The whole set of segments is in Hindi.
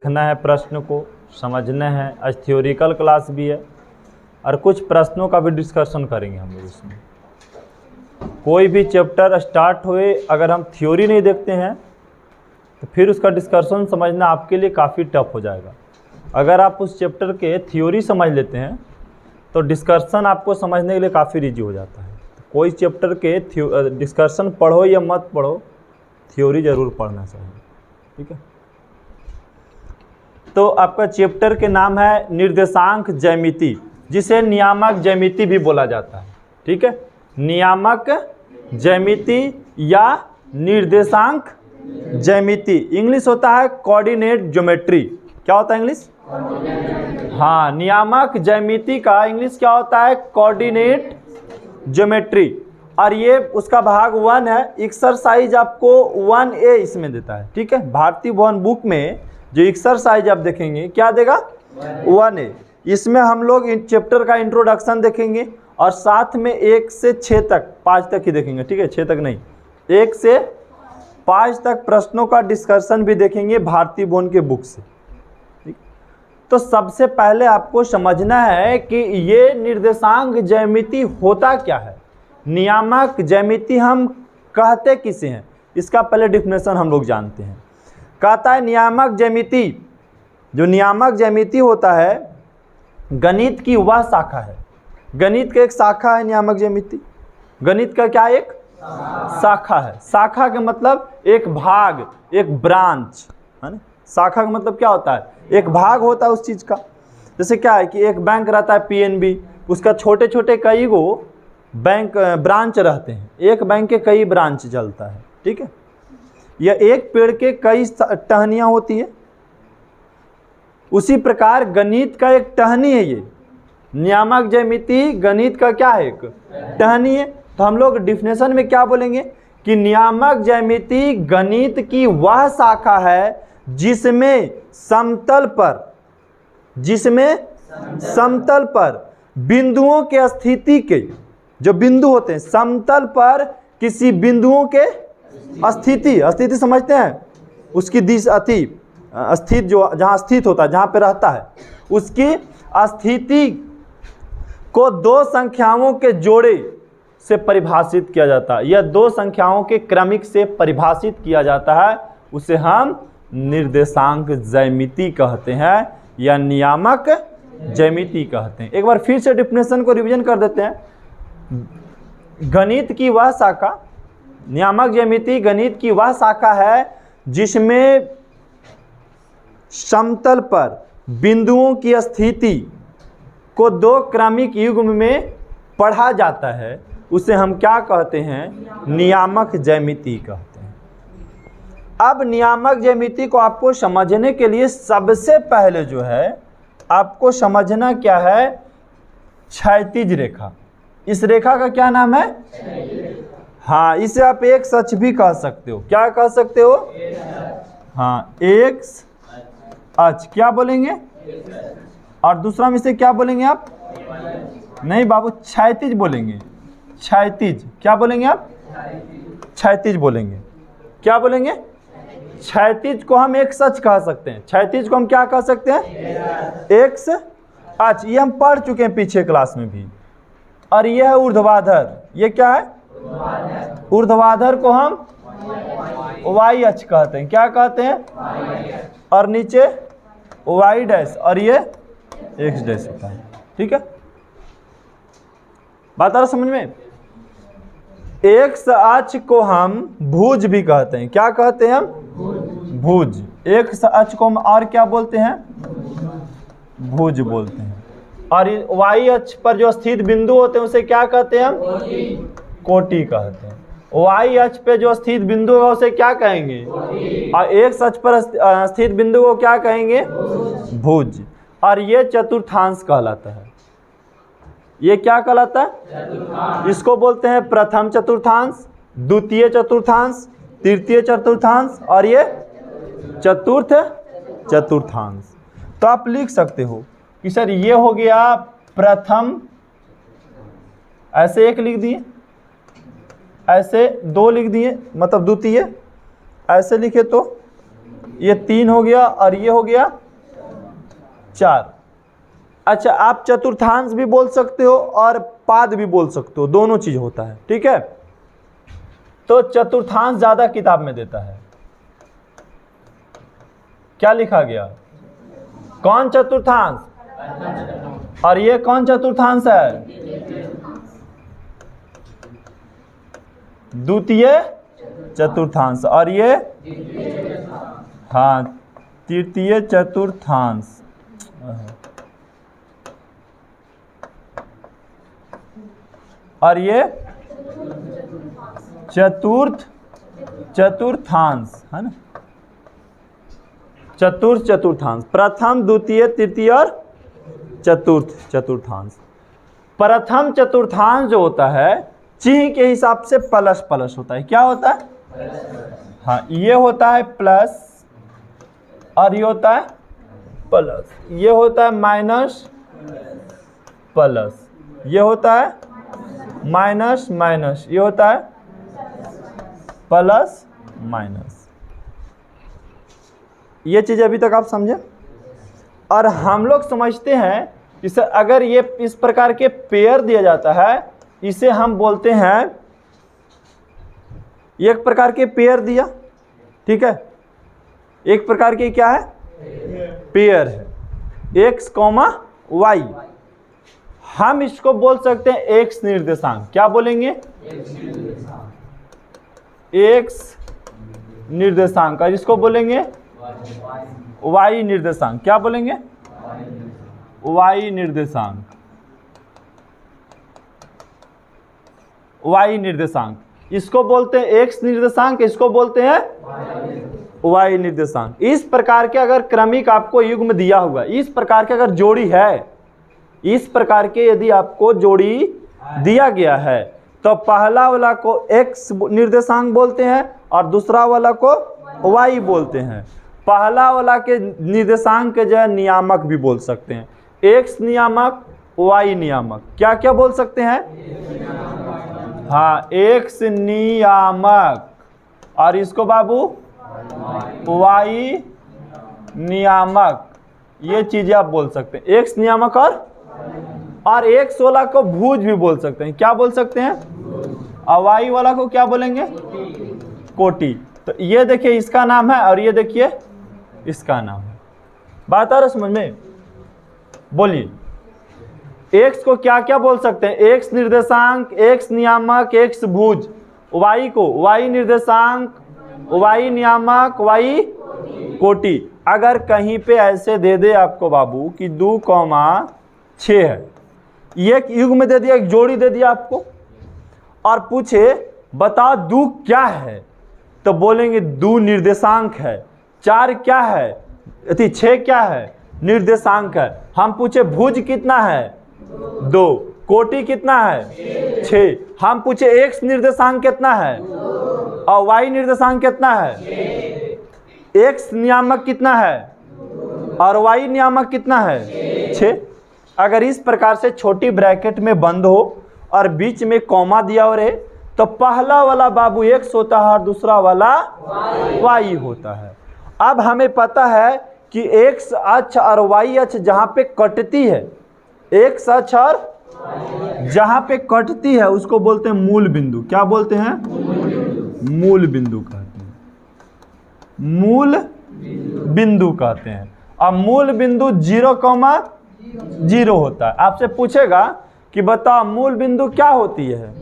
लिखना है, प्रश्न को समझना है। आज थ्योरिकल क्लास भी है और कुछ प्रश्नों का भी डिस्कशन करेंगे हम लोग इसमें। कोई भी चैप्टर स्टार्ट हुए अगर हम थ्योरी नहीं देखते हैं तो फिर उसका डिस्कशन समझना आपके लिए काफ़ी टफ हो जाएगा। अगर आप उस चैप्टर के थ्योरी समझ लेते हैं तो डिस्कशन आपको समझने के लिए काफ़ी ईजी हो जाता है। तो कोई चैप्टर के डिस्कशन पढ़ो या मत पढ़ो, थ्योरी ज़रूर पढ़ना चाहिए, ठीक है। तो आपका चैप्टर के नाम है निर्देशांक ज्यामिति, जिसे नियामक ज्यामिति भी बोला जाता है, ठीक है। नियामक ज्यामिति या निर्देशांक ज्यामिति, इंग्लिश होता है कोऑर्डिनेट ज्योमेट्री। क्या होता है इंग्लिश? हाँ, नियामक ज्यामिति का इंग्लिश क्या होता है? Coordinate geometry. और ये उसका भाग 1 है। एक्सरसाइज आपको 1A इसमें देता है, ठीक है। भारतीय भवन बुक में जो एक्सरसाइज आप देखेंगे क्या देगा? 1A। इसमें हम लोग इन चैप्टर का इंट्रोडक्शन देखेंगे और साथ में 1 से 6 तक, 5 तक ही देखेंगे, ठीक है, 6 तक नहीं, 1 से 5 तक प्रश्नों का डिस्कशन भी देखेंगे भारतीय भवन के बुक से, ठीक। तो सबसे पहले आपको समझना है कि ये निर्देशांक ज्यामिति होता क्या है, नियामक ज्यामिति हम कहते किसे हैं, इसका पहले डिफिनेशन हम लोग जानते हैं। कहता है नियामक ज्यामिति, जो नियामक ज्यामिति होता है गणित की वह शाखा है। गणित का एक शाखा है नियामक ज्यामिति। गणित का क्या एक शाखा है। शाखा का मतलब एक भाग, एक ब्रांच, है ना। शाखा का मतलब क्या होता है? एक भाग होता है उस चीज़ का। जैसे क्या है कि एक बैंक रहता है PNB, उसका छोटे छोटे कई गो बैंक ब्रांच रहते हैं, एक बैंक के कई ब्रांच चलता है, ठीक है। यह एक पेड़ के कई टहनियाँ होती है। उसी प्रकार गणित का एक टहनी है ये। नियामक ज्यामिति गणित का क्या है? एक टहनी है। तो हम लोग डिफिनेशन में क्या बोलेंगे कि नियामक ज्यामिति गणित की वह शाखा है जिसमें समतल पर बिंदुओं के स्थिति के, जो बिंदु होते हैं समतल पर किसी बिंदुओं के स्थिति समझते हैं, उसकी दिशा स्थित, जो जहाँ स्थित होता है, जहाँ पे रहता है, उसकी स्थिति को 2 संख्याओं के जोड़े से परिभाषित किया जाता है। यह 2 संख्याओं के क्रमिक से परिभाषित किया जाता है, उसे हम निर्देशांक ज्यामिति कहते हैं या नियामक ज्यामिति कहते हैं। एक बार फिर से डिफिनेशन को रिवीजन कर देते हैं। गणित की वह शाखा, नियामक ज्यामिति गणित की वह शाखा है जिसमें समतल पर बिंदुओं की स्थिति को 2 क्रमिक युग्म में पढ़ा जाता है, उसे हम क्या कहते हैं? नियामक ज्यामिति कहते हैं। अब नियामक ज्यामिति को आपको समझने के लिए सबसे पहले जो है आपको समझना क्या है? क्षैतिज रेखा। इस रेखा का क्या नाम है? हाँ, इसे आप एक सच भी कह सकते हो। क्या कह सकते हो? हाँ, एक अच क्या बोलेंगे? और दूसरा में से क्या बोलेंगे आप? नहीं बाबू, क्षैतिज बोलेंगे। क्षैतिज क्या बोलेंगे आप? क्षैतिज बोलेंगे। क्या बोलेंगे? क्षैतिज को हम एक सच कह सकते हैं। क्षैतिज को हम क्या कह सकते हैं? एक्स अच। ये हम पढ़ चुके हैं पीछे क्लास में भी। और ये है ऊर्ध्वाधर। ये क्या है? ऊर्ध्वाधर को हम वाई अक्ष कहते हैं। क्या कहते हैं? और नीचे वाई डैश और ये एक्स डैश होता है, ठीक है। बात आ रहा समझ में? एक्स अक्ष को हम भुज भी कहते हैं। क्या कहते हैं हम? भुज। एक्स अक्ष को हम और क्या बोलते हैं? भुज बोलते हैं। और वाई अक्ष पर जो स्थित बिंदु होते हैं उसे क्या कहते हैं हम? कोटि कहते हैं। वाई अक्ष पे जो स्थित बिंदु होगा उसे क्या कहेंगे? और एक्स अक्ष पर स्थित बिंदु को क्या कहेंगे? भुज। और ये चतुर्थांश कहलाता है। ये क्या कहलाता है? इसको बोलते हैं प्रथम चतुर्थांश, द्वितीय चतुर्थांश, तृतीय चतुर्थांश और ये चतुर्थ चतुर्थांश। तो आप लिख सकते हो कि सर ये हो गया प्रथम, ऐसे एक लिख दिए, ऐसे 2 लिख दिए, मतलब द्वितीय, ऐसे लिखे तो ये 3 हो गया और ये हो गया 4। अच्छा, आप चतुर्थांश भी बोल सकते हो और पाद भी बोल सकते हो, दोनों चीज होता है, ठीक है। तो चतुर्थांश ज्यादा किताब में देता है। क्या लिखा गया? कौन चतुर्थांश? और ये कौन चतुर्थांश है? द्वितीय चतुर्थांश। और ये हाँ, तृतीय चतुर्थांश। और ये चतुर्थांश है ना, चतुर्थांश। प्रथम, द्वितीय, तृतीय और चतुर्थांश। प्रथम चतुर्थांश जो होता है चिन्ह के हिसाब से प्लस प्लस होता है। क्या होता है? हाँ, ये होता है प्लस और ये होता है प्लस, ये होता है माइनस प्लस, ये होता है माइनस माइनस, ये होता है प्लस माइनस। ये चीज अभी तक आप समझे? और हम लोग समझते हैं इसे, अगर ये इस प्रकार के पेयर दिया जाता है, इसे हम बोलते हैं, एक प्रकार के पेयर दिया, ठीक है, एक प्रकार के क्या है? पेयर है, x, y। हम इसको बोल सकते हैं x निर्देशांक। क्या बोलेंगे? x निर्देशांक। और इसको बोलेंगे y निर्देशांक। क्या बोलेंगे? y निर्देशांक। y निर्देशांक। इसको बोलते हैं x निर्देशांक, इसको बोलते हैं y निर्देशांक। इस प्रकार के अगर क्रमिक आपको युग्म दिया हुआ, इस प्रकार के अगर जोड़ी है, इस प्रकार के यदि आपको जोड़ी दिया गया है, तो पहला वाला को x निर्देशांक बोलते हैं और दूसरा वाला को y बोलते हैं। पहला वाला के निर्देशांक के जो है नियामक भी बोल सकते हैं, x नियामक, y नियामक। क्या क्या बोल सकते हैं? हाँ, x नियामक। और इसको बाबू y नियामक। ये चीजें आप बोल सकते हैं, x नियामक। और x वाला को भुज भी बोल सकते हैं। क्या बोल सकते हैं? और y वाला को क्या बोलेंगे? कोटि। तो ये देखिए इसका नाम है और ये देखिए इसका नाम है। बात आ रहा समझ में? बोलिए, x को क्या क्या बोल सकते हैं? x निर्देशांक, x नियामक, x भुज। y को y निर्देशांक, y नियामक, y कोटि। अगर कहीं पे ऐसे दे दे आपको बाबू कि 2,6 है, ये एक युग्म दे दिया, एक जोड़ी दे दिया आपको, और पूछे बताओ 2 क्या है, तो बोलेंगे 2 निर्देशांक है। 4 क्या है? 6 क्या है? निर्देशांक है। हम पूछे भुज कितना है? 2। कोटि कितना है? 6। हम पूछे x निर्देशांक कितना है और y निर्देशांक कितना है? x नियामक कितना है और y नियामक कितना है? 6। अगर इस प्रकार से छोटी ब्रैकेट में बंद हो और बीच में कॉमा दिया हो रहे, तो पहला वाला बाबू x होता है और दूसरा वाला y होता है। अब हमें पता है कि x अक्ष और y अक्ष जहां पे कटती है, x अक्ष और जहां पे कटती है उसको बोलते हैं मूल बिंदु। क्या बोलते हैं? मूल बिंदु कहते हैं, मूल बिंदु कहते हैं। अब मूल बिंदु 0,0 होता है। आपसे पूछेगा कि बताओ मूल बिंदु क्या होती है?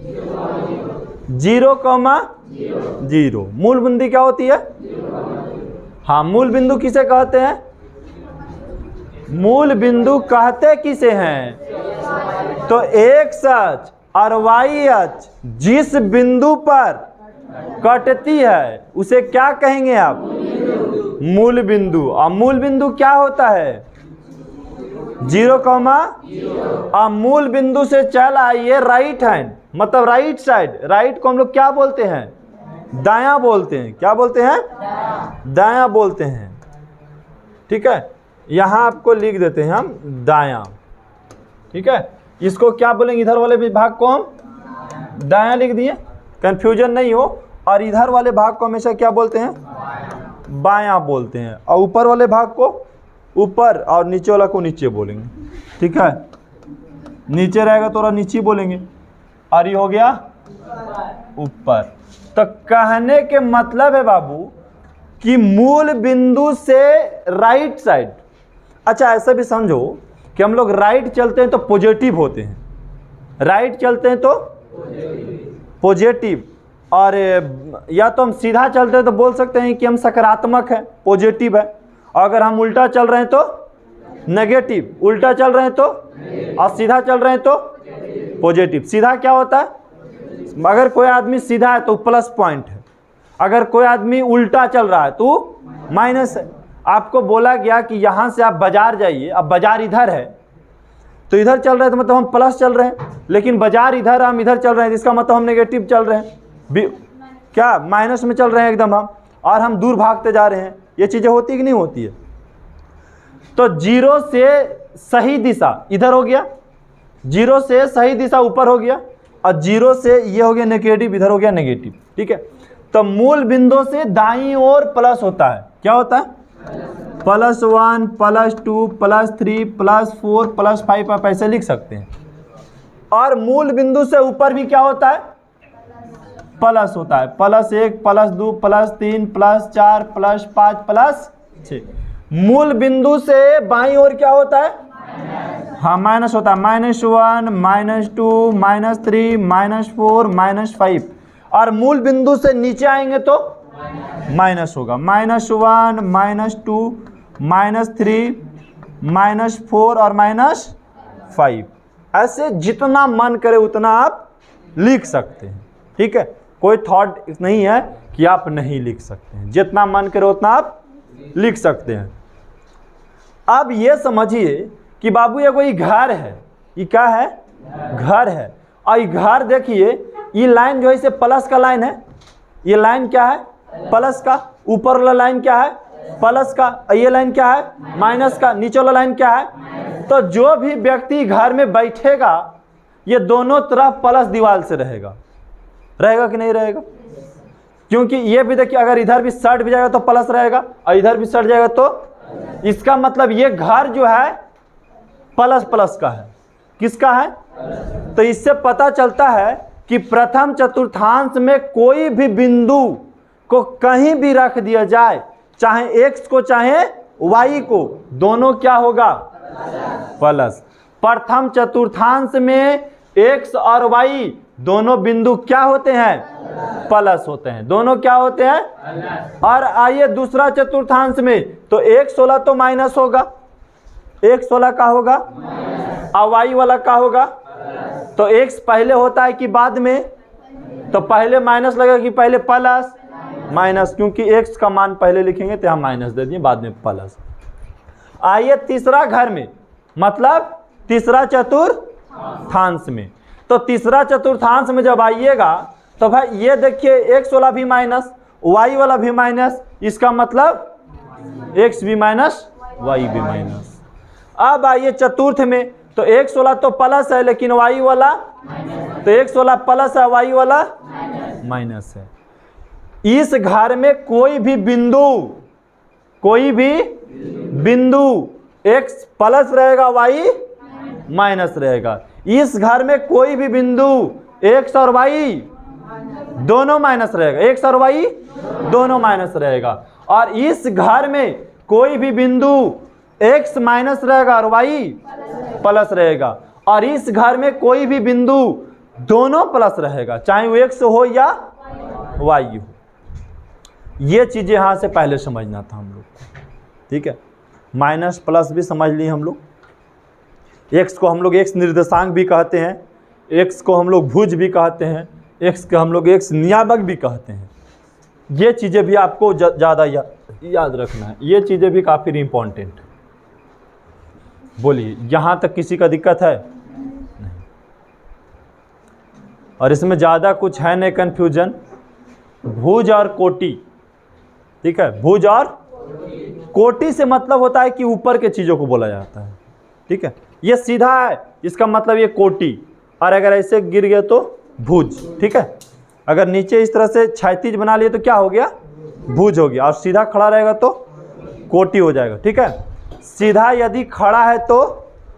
0,0। मूल बिंदु क्या होती है? हाँ, मूल बिंदु किसे कहते हैं? मूल बिंदु कहते किसे हैं? तो x अक्ष और y अक्ष जिस बिंदु पर कटती है उसे क्या कहेंगे आप? मूल बिंदु। और मूल बिंदु क्या होता है? 0,0। और मूल बिंदु से चल आइए राइट हैंड, मतलब राइट साइड। राइट को हम लोग क्या बोलते हैं? दायां बोलते हैं। क्या बोलते हैं? दायां बोलते हैं। ठीक है, यहां आपको लिख देते हैं हम दायां। ठीक है, इसको क्या बोलेंगे? इधर वाले भाग को हम दायां लिख दिए, कंफ्यूजन नहीं हो। और इधर वाले भाग को हमेशा क्या बोलते हैं? बायां बोलते हैं, और ऊपर वाले भाग को ऊपर और नीचे वाला को नीचे बोलेंगे। ठीक है, नीचे रहेगा तो नीचे बोलेंगे, और ये हो गया ऊपर। तो कहने के मतलब है बाबू कि मूल बिंदु से राइट साइड, अच्छा ऐसा भी समझो कि हम लोग राइट चलते हैं तो पॉजिटिव होते हैं, राइट चलते हैं तो पॉजिटिव, और या तो हम सीधा चलते हैं तो बोल सकते हैं कि हम सकारात्मक है, पॉजिटिव है, और अगर हम उल्टा चल रहे हैं तो नेगेटिव, उल्टा चल रहे हैं तो, और सीधा चल रहे हैं तो पॉजिटिव। सीधा क्या होता है, अगर कोई आदमी सीधा है तो प्लस पॉइंट है, अगर कोई आदमी उल्टा चल रहा है तो माइनस है। आपको बोला गया कि यहाँ से आप बाजार जाइए, अब बाजार इधर है तो इधर चल रहे हैं तो मतलब हम प्लस चल रहे हैं, लेकिन बाजार इधर हम इधर चल रहे हैं, इसका मतलब हम नेगेटिव चल रहे हैं, क्या माइनस में चल रहे हैं एकदम हम, और हम दूर भागते जा रहे हैं। ये चीज़ें होती कि नहीं होती है? तो जीरो से सही दिशा इधर हो गया, जीरो से सही दिशा ऊपर हो गया, और जीरो से ये हो गया नेगेटिव, इधर हो गया नेगेटिव। ठीक है, तो मूल बिंदु से दाईं ओर प्लस होता है, क्या होता है? +1 +2 +3 +4 +5 आप ऐसे लिख सकते हैं। और मूल बिंदु से ऊपर भी क्या होता है? प्लस होता है, +1 +2 +3 +4 +5 +6। मूल बिंदु से बाईं ओर क्या होता है? हाँ माइनस होता है, -1 -2 -3 -4 -5। और मूल बिंदु से नीचे आएंगे तो माइनस होगा, -1 -2 -3 -4 और -5। ऐसे जितना मन करे उतना आप लिख सकते हैं। ठीक है, कोई थॉट नहीं है कि आप नहीं लिख सकते हैं, जितना मन करे उतना आप लिख सकते हैं। अब ये समझिए कि बाबू ये कोई घर है, ये क्या है? घर है। और ये घर देखिए, ये लाइन जो है इसे प्लस का लाइन है, ये लाइन क्या है? प्लस का। ऊपर वाला लाइन क्या है? प्लस का। ये लाइन क्या है? माइनस का। नीचे वाला लाइन क्या है? तो जो भी व्यक्ति घर में बैठेगा ये दोनों तरफ प्लस दीवार से रहेगा, रहेगा कि नहीं रहेगा? क्योंकि ये भी देखिए, अगर इधर भी सट भी जाएगा तो प्लस रहेगा, और इधर भी सट जाएगा तो, इसका मतलब ये घर जो है प्लस प्लस का है। किसका है? तो इससे पता चलता है कि प्रथम चतुर्थांश में कोई भी बिंदु को कहीं भी रख दिया जाए, चाहे x को चाहे y को, दोनों क्या होगा? प्लस। प्रथम चतुर्थांश में x और y दोनों बिंदु क्या होते हैं? प्लस होते हैं, दोनों क्या होते हैं? और आइए दूसरा चतुर्थांश में, तो x वाला तो माइनस होगा, x वाला का होगा, और y वाला का होगा। तो x पहले होता है कि बाद में? तो पहले माइनस लगेगा कि पहले प्लस? माइनस, क्योंकि x का मान पहले लिखेंगे तो हम माइनस दे दिए, बाद में प्लस। आइए तीसरा घर में, मतलब तीसरा चतुर्थांश में। तो तीसरा चतुर्थांश में जब आइएगा तो भाई ये देखिए, x वाला भी माइनस, y वाला भी माइनस, इसका मतलब x भी माइनस y भी माइनस। अब आइए चतुर्थ में, तो x वाला तो प्लस है लेकिन y वाला, तो x वाला प्लस है, y वाला माइनस है। इस घर में कोई भी बिंदु x प्लस रहेगा, y माइनस रहेगा। इस घर में कोई भी बिंदु x और y दोनों माइनस रहेगा, x और y दोनों माइनस रहेगा। और इस घर में कोई भी बिंदु x माइनस रहेगा और y प्लस रहेगा। और इस घर में कोई भी बिंदु दोनों प्लस रहेगा, चाहे वो x हो या y हो। ये चीजें यहां से पहले समझना था हम लोग को। ठीक है, माइनस प्लस भी समझ लिए हम लोग। x को हम लोग x निर्देशांक भी कहते हैं, x को हम लोग भुज भी कहते हैं, x को हम लोग x नियामक भी कहते हैं। ये चीज़ें भी आपको ज़्यादा याद रखना है, ये चीज़ें भी काफ़ी इम्पोर्टेंट है। बोलिए, यहाँ तक किसी का दिक्कत है? नहीं। और इसमें ज़्यादा कुछ है नहीं कन्फ्यूजन। भुज और कोटि, ठीक है, भुज और कोटि से मतलब होता है कि ऊपर के चीज़ों को बोला जाता है। ठीक है, ये सीधा है, इसका मतलब ये कोटि, और अगर ऐसे गिर गया तो भुज। ठीक है, अगर नीचे इस तरह से क्षैतिज बना लिए तो क्या हो गया? भुज हो गया, और सीधा खड़ा रहेगा तो कोटि हो जाएगा। ठीक है, सीधा यदि खड़ा है तो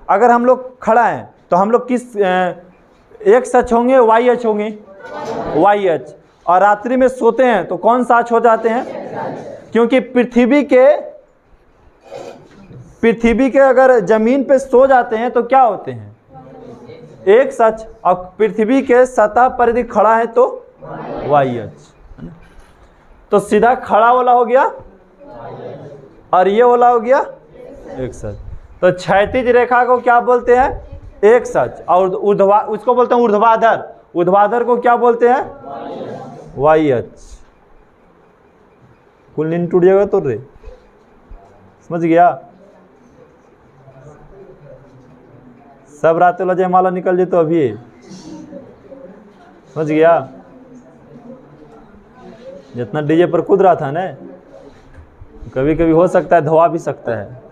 अगर हम लोग खड़ा हैं तो हम लोग किस एक्स अक्ष होंगे, वाई अक्ष होंगे, वाई अक्ष। और रात्रि में सोते हैं तो कौन सा अक्ष हो जाते हैं, क्योंकि पृथ्वी के अगर जमीन पे सो जाते हैं तो क्या होते हैं, एक अक्ष, और पृथ्वी के सतह पर यदि खड़ा है तो वाई अक्ष। तो सीधा खड़ा वाला हो गया और ये वाला हो गया एक अक्ष। तो क्षैतिज रेखा को क्या बोलते हैं, एक अक्ष, और उसको बोलते हैं ऊर्ध्वाधर। ऊर्ध्वाधर को क्या बोलते हैं, वाई अक्ष। कुल नींद टूट जाएगा तो रे, समझ गया। सब रात वाला जयमाला निकल जाए तो अभी समझ गया। जितना डीजे पर कूद रहा था ना, कभी कभी हो सकता है धोआ भी सकता है।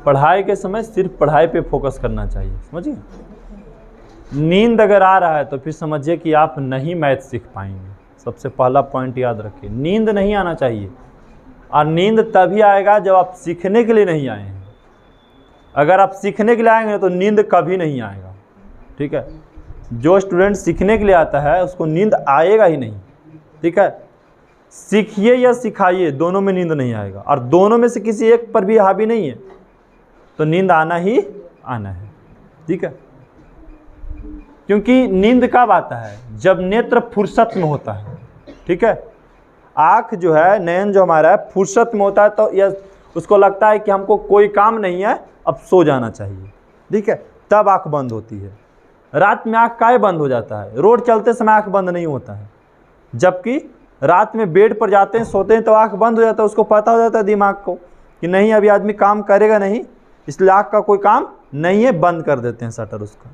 पढ़ाई के समय सिर्फ पढ़ाई पे फोकस करना चाहिए, समझिए। नींद अगर आ रहा है तो फिर समझिए कि आप नहीं मैथ सीख पाएंगे। सबसे पहला पॉइंट याद रखिए, नींद नहीं आना चाहिए। और नींद तभी आएगा जब आप सीखने के लिए नहीं आए हैं। अगर आप सीखने के लिए आएंगे तो नींद कभी नहीं आएगा। ठीक है, जो स्टूडेंट सीखने के लिए आता है उसको नींद आएगा ही नहीं। ठीक है, सीखिए या सिखाइए, दोनों में नींद नहीं आएगा। और दोनों में से किसी एक पर भी हावी नहीं है तो नींद आना ही आना है। ठीक है, क्योंकि नींद कब आता है, जब नेत्र फुर्सत में होता है। ठीक है, आँख जो है, नयन जो हमारा है, फुर्सत में होता है तो यह उसको लगता है कि हमको कोई काम नहीं है, अब सो जाना चाहिए। ठीक है, तब आँख बंद होती है। रात में आँख काहे बंद हो जाता है, रोड चलते समय आँख बंद नहीं होता है, जबकि रात में बेड पर जाते हैं, सोते हैं तो आँख बंद हो जाता है। उसको पता हो जाता है दिमाग को कि नहीं अभी आदमी काम करेगा नहीं, इसलिए आँख का कोई काम नहीं है, बंद कर देते हैं शटर उसका।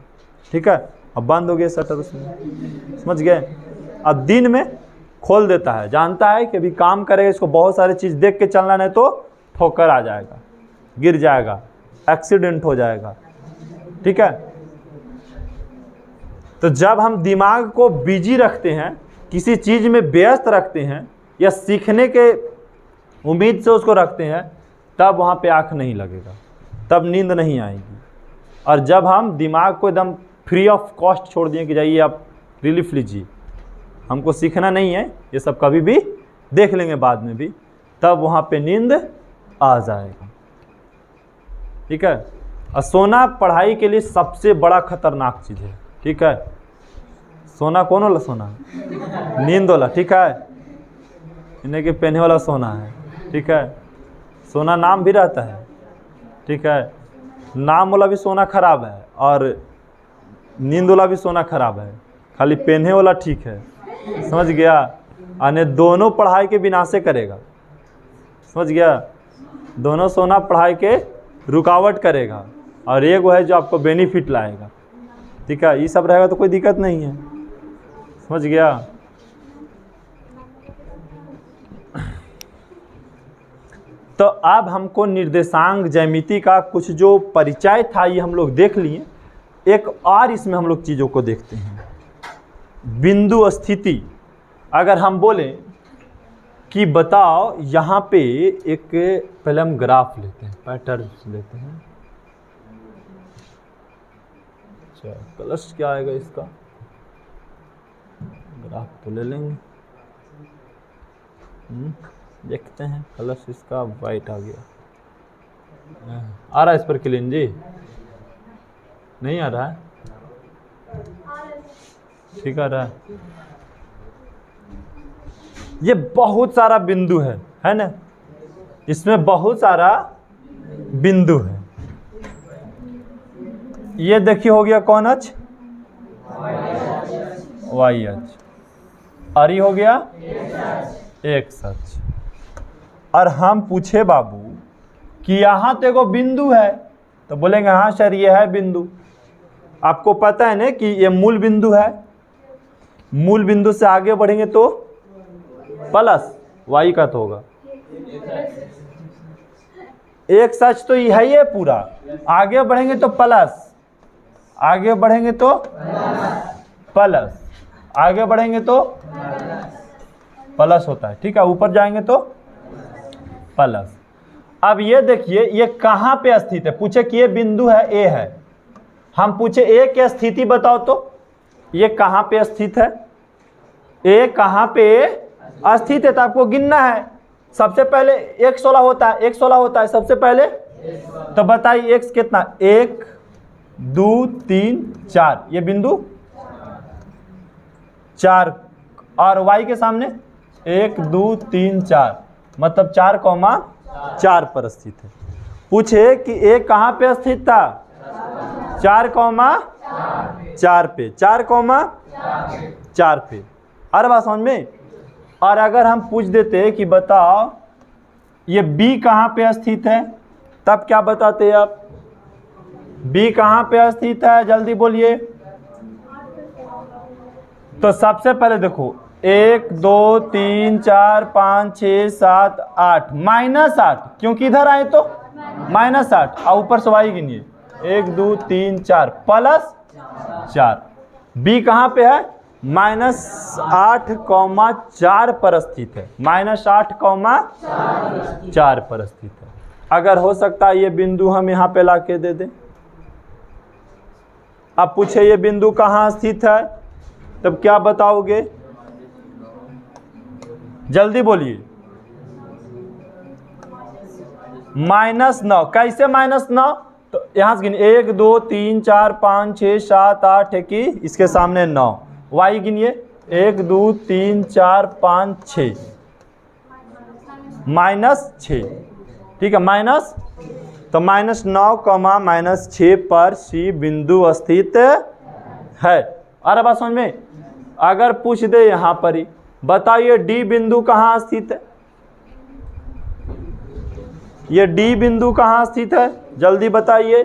ठीक है, अब बंद हो गया शटर उसमें, समझ गए। अब दिन में खोल देता है, जानता है कि अभी काम करेगा, इसको बहुत सारी चीज़ देख के चलना, नहीं तो ठोकर आ जाएगा, गिर जाएगा, एक्सीडेंट हो जाएगा। ठीक है, तो जब हम दिमाग को बिजी रखते हैं, किसी चीज़ में व्यस्त रखते हैं या सीखने के उम्मीद से उसको रखते हैं, तब वहाँ पे आँख नहीं लगेगा, तब नींद नहीं आएगी। और जब हम दिमाग को एकदम फ्री ऑफ कॉस्ट छोड़ दिए कि जाइए आप रिलीफ लीजिए, हमको सीखना नहीं है, ये सब कभी भी देख लेंगे बाद में भी, तब वहाँ पे नींद आ जाएगा। ठीक है, और सोना पढ़ाई के लिए सबसे बड़ा खतरनाक चीज़ है। ठीक है, सोना कौन वाला सोना, नींद वाला। ठीक है, इन्हें के पहने वाला सोना है। ठीक है, सोना नाम भी रहता है। ठीक है, नाम वाला भी सोना खराब है और नींद वाला भी सोना खराब है, खाली पहने वाला ठीक है, समझ गया। अने दोनों पढ़ाई के विनाशे करेगा, समझ गया। दोनों सोना पढ़ाई के रुकावट करेगा और एक वो है जो आपको बेनिफिट लाएगा। ठीक है, ये सब रहेगा तो कोई दिक्कत नहीं है, समझ गया। तो अब हमको निर्देशांक ज्यामिति का कुछ जो परिचय था ये हम लोग देख लिए। एक और इसमें हम लोग चीज़ों को देखते हैं, बिंदु स्थिति। अगर हम बोलें कि बताओ यहाँ पे एक, पहले हम ग्राफ लेते हैं, पैटर्न लेते हैं। अच्छा, कलश क्या आएगा इसका, ग्राफ तो ले लेंगे, देखते हैं। कलश इसका वाइट आ गया, आ रहा है इस पर क्लीन जी, नहीं आ रहा है, ठीक आ रहा है। ये बहुत सारा बिंदु है ना, इसमें बहुत सारा बिंदु है। ये देखिए हो गया कौन अक्ष, वाई अक्ष, और ये हो गया एक्स अक्ष। और हम पूछे बाबू कि यहाँ तो एगो बिंदु है, तो बोलेंगे हाँ सर ये है बिंदु। आपको पता है ना कि ये मूल बिंदु है, मूल बिंदु से आगे बढ़ेंगे तो प्लस वाई का तो होगा, एक सच तो ये है, ये पूरा आगे बढ़ेंगे तो प्लस, आगे बढ़ेंगे तो प्लस, आगे बढ़ेंगे तो प्लस होता है, ठीक है। ऊपर जाएंगे तो प्लस। अब ये देखिए ये कहाँ पे स्थित है, पूछे कि ये बिंदु है ए है, हम पूछे ए की स्थिति बताओ तो ये कहाँ पे स्थित है, ए कहाँ पे स्थित है, तो आपको गिनना है। सबसे पहले एक 16 होता है, एक 16 होता है सबसे पहले, तो बताइए x कितना, 1 2 3 4, ये बिंदु 4 और y के सामने 1 2 3 4, मतलब 4,4 पर स्थित है। पूछे कि ए कहाँ पे स्थित था, 4,4 पे, 4,4 पे। अरे बात समझ में। और अगर हम पूछ देते कि बताओ ये b कहाँ पे स्थित है, तब क्या बताते आप, b कहाँ पे स्थित है, जल्दी बोलिए। तो सबसे पहले देखो 1 2 3 4 5 6 7 8, -8, क्योंकि इधर आए तो -8 और ऊपर से y गिनिए 1 2 3 4 +4। b कहाँ पे है, -8,4 पर स्थित है, -8,4 पर स्थित है। अगर हो सकता है ये बिंदु हम यहाँ पे ला के दे दें। अब पूछे ये बिंदु कहाँ स्थित है, तब क्या बताओगे, जल्दी बोलिए। -9, कैसे -9, तो यहाँ से गिनिए 1 2 3 4 5 6 7 8 21, इसके सामने 9, y गिनिए 1 2 3 4 5 6, -6, ठीक है, माइनस, तो -9, -6 पर सी बिंदु स्थित है। अरे बात समझ में। अगर पूछ दे यहाँ पर ही बताइए डी बिंदु कहाँ स्थित है, ये डी बिंदु कहाँ स्थित है, जल्दी बताइए।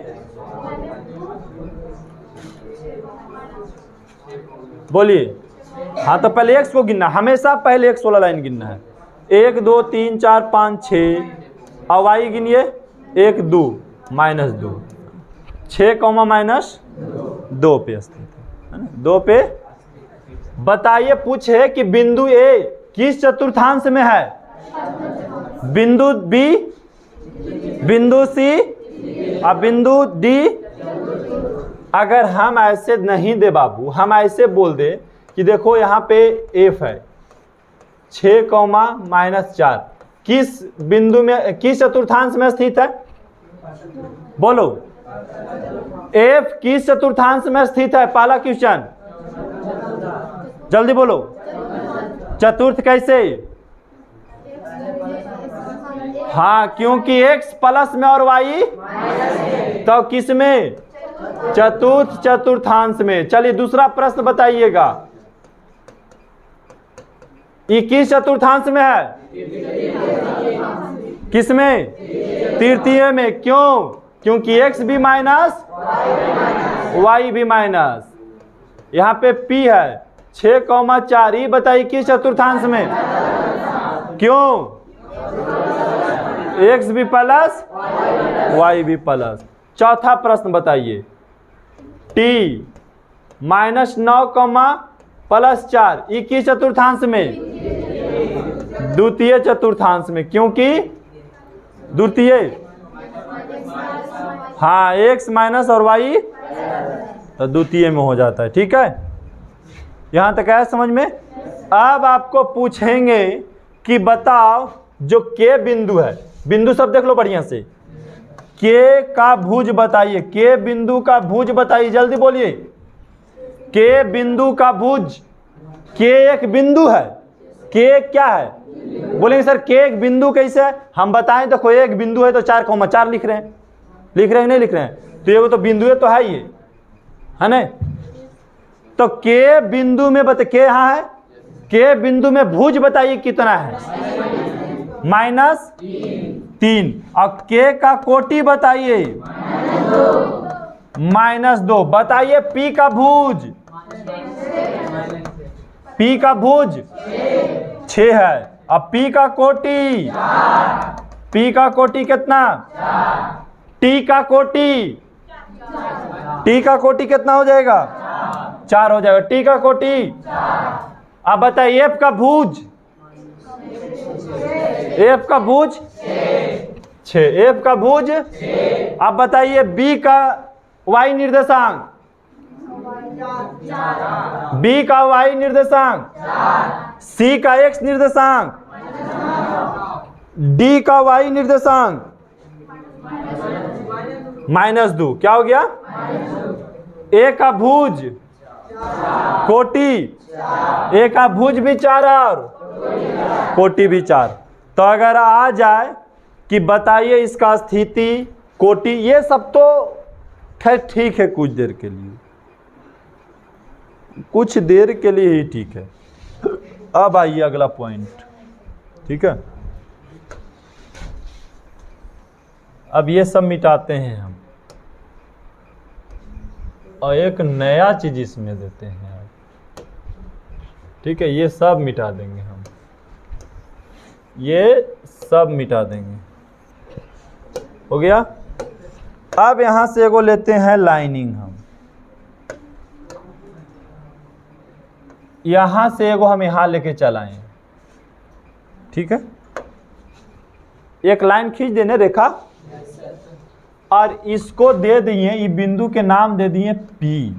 बोलिए। हाँ तो पहले x को गिनना, हमेशा पहले x वाला लाइन गिनना है। 1 2 3 4 5 6 और y गिनिए 1 2 -2, 6, -2 पे स्थित है ना, 2 पे। बताइए पूछे कि बिंदु ए किस चतुर्थांश में है, बिंदु बी, बिंदु सी और बिंदु डी। अगर हम ऐसे नहीं दे बाबू, हम ऐसे बोल दे कि देखो यहाँ पे एफ है 6,-4 किस बिंदु में, किस चतुर्थांश में स्थित है, बोलो। एफ किस चतुर्थांश में स्थित है, पहला क्वेश्चन, जल्दी बोलो। चतुर्थ कैसे, हाँ क्योंकि x प्लस में और y तो किस में, चतुर्थ चतुर्थांश में। चलिए दूसरा प्रश्न बताइएगा, ये किस चतुर्थांश में है, किस में, तृतीय में। क्यों, क्योंकि x भी माइनस y भी माइनस, यहाँ पे p है 6,4, ये बताइए किस चतुर्थांश में, क्यों, x भी प्लस y भी प्लस। चौथा प्रश्न बताइए, t -9, +4 ये किस चतुर्थांश में, द्वितीय चतुर्थांश में, क्योंकि द्वितीय, हाँ x माइनस और y तो द्वितीय में हो जाता है, ठीक है। यहाँ तक है समझ में। अब आपको पूछेंगे कि बताओ जो के बिंदु है, बिंदु सब देख लो बढ़िया से, के का भुज बताइए, के बिंदु का भुज बताइए, जल्दी बोलिए। के बिंदु का भुज, के एक बिंदु है, के क्या है, बोलेंगे सर के एक बिंदु कैसे है, हम बताएं देखो एक बिंदु है तो 4,4 लिख रहे हैं, लिख रहे हैं नहीं लिख रहे हैं, तो ये तो बिंदु तो है, ये है ना। तो के बिंदु में बता, के यहाँ है, के बिंदु में भुज बताइए कितना है, -3, और के का कोटि बताइए -2। बताइए पी का भुज, पी का भुज 6 है, अब पी का कोटि, पी का कोटि कितना, टी का कोटि टी का कोटि कितना हो जाएगा? 4 हो जाएगा। टी का कोटि, अब बताइए एफ का भुज, एफ का भुज 6, एफ का भुज। अब बताइए बी का वाई निर्देशांक, बी का वाई निर्देशांक, सी का एक्स निर्देशांक, डी का वाई निर्देशांक -2, क्या हो गया? ए का भुज कोटि, ए का भुज भी 4 और कोटि भी 4। तो अगर आ जाए कि बताइए इसका स्थिति कोटि, ये सब तो खैर ठीक है कुछ देर के लिए, कुछ देर के लिए ही ठीक है। अब आइए अगला पॉइंट, ठीक है। अब ये सब मिटाते हैं हम और एक नया चीज इसमें देते हैं, ठीक है। ये सब मिटा देंगे हम, ये सब मिटा देंगे, हो गया। अब यहां से एगो लेते हैं लाइनिंग, हम यहां से एगो हम यहां लेके चलाएं, ठीक है। एक लाइन खींच देने रेखा और इसको दे दिए, ये बिंदु के नाम दे दिए P।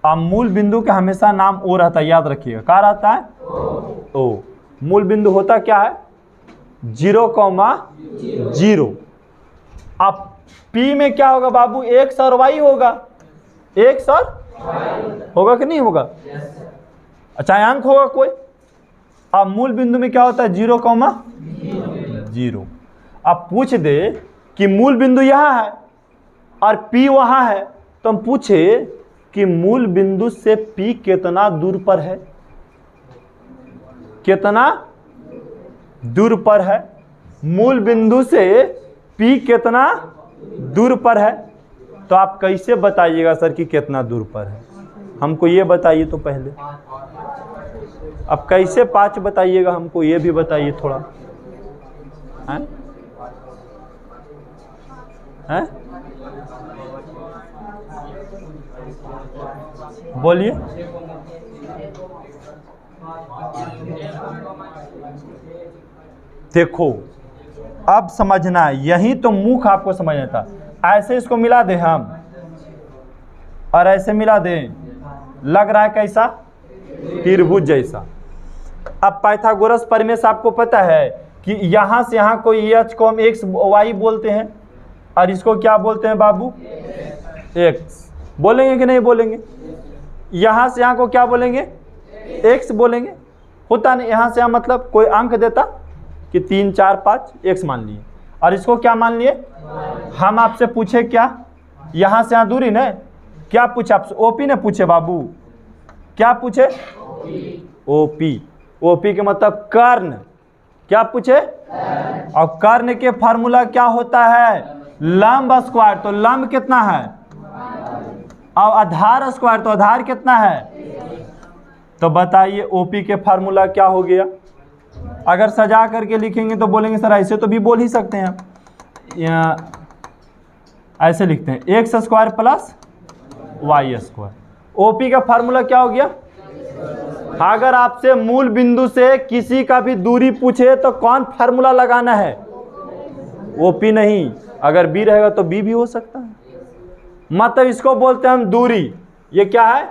अब मूल बिंदु के हमेशा नाम O रहता है, याद रखिएगा। क्या रहता है? O। मूल बिंदु होता क्या है? 0,0। अब P में क्या होगा बाबू? X और Y होगा, X और होगा कि नहीं होगा? अचायांक होगा कोई। अब मूल बिंदु में क्या होता है? 0,0। अब पूछ दे कि मूल बिंदु यहां है और P वहां है, तो हम पूछे कि मूल बिंदु से P कितना दूर पर है, कितना दूर पर है, मूल बिंदु से P कितना दूर पर है। तो आप कैसे बताइएगा सर कि कितना दूर पर है? हमको ये बताइए तो पहले। अब कैसे 5 बताइएगा, हमको ये भी बताइए थोड़ा, हैं? हैं? बोलिए। देखो अब समझना है, यही तो मुख आपको समझना था। ऐसे इसको मिला दे हम और ऐसे मिला दे, लग रहा है कैसा? त्रिभुज जैसा। अब पाइथागोरस प्रमेय आपको पता है कि यहां से यहां कोई h को हम x y बोलते हैं और इसको क्या बोलते हैं बाबू? x। बोलेंगे कि नहीं बोलेंगे? यहां से यहां को क्या बोलेंगे? x बोलेंगे। होता नहीं, यहां से यहां मतलब कोई अंक देता कि 3 4 5 x मान लिए और इसको क्या मान लिए? हम आपसे पूछे क्या? यहां से यहां दूरी ना, क्या पूछे आपसे? ओपी ने पूछे बाबू, क्या पूछे? ओपी। ओपी के मतलब कर्ण। क्या पूछे? और कर्ण के फार्मूला क्या होता है? लंब स्क्वायर। तो लंब कितना है? और आधार स्क्वायर, तो आधार कितना है? तो बताइए ओपी के फार्मूला क्या हो गया? अगर सजा करके लिखेंगे तो बोलेंगे सर ऐसे तो भी बोल ही सकते हैं, ऐसे लिखते हैं x square plus y square. OP का फार्मूला क्या हो गया? अगर आपसे मूल बिंदु से किसी का भी दूरी पूछे तो कौन फार्मूला लगाना है? ओपी नहीं, अगर बी रहेगा तो बी भी हो सकता है। मतलब इसको बोलते हैं हम दूरी। ये क्या है?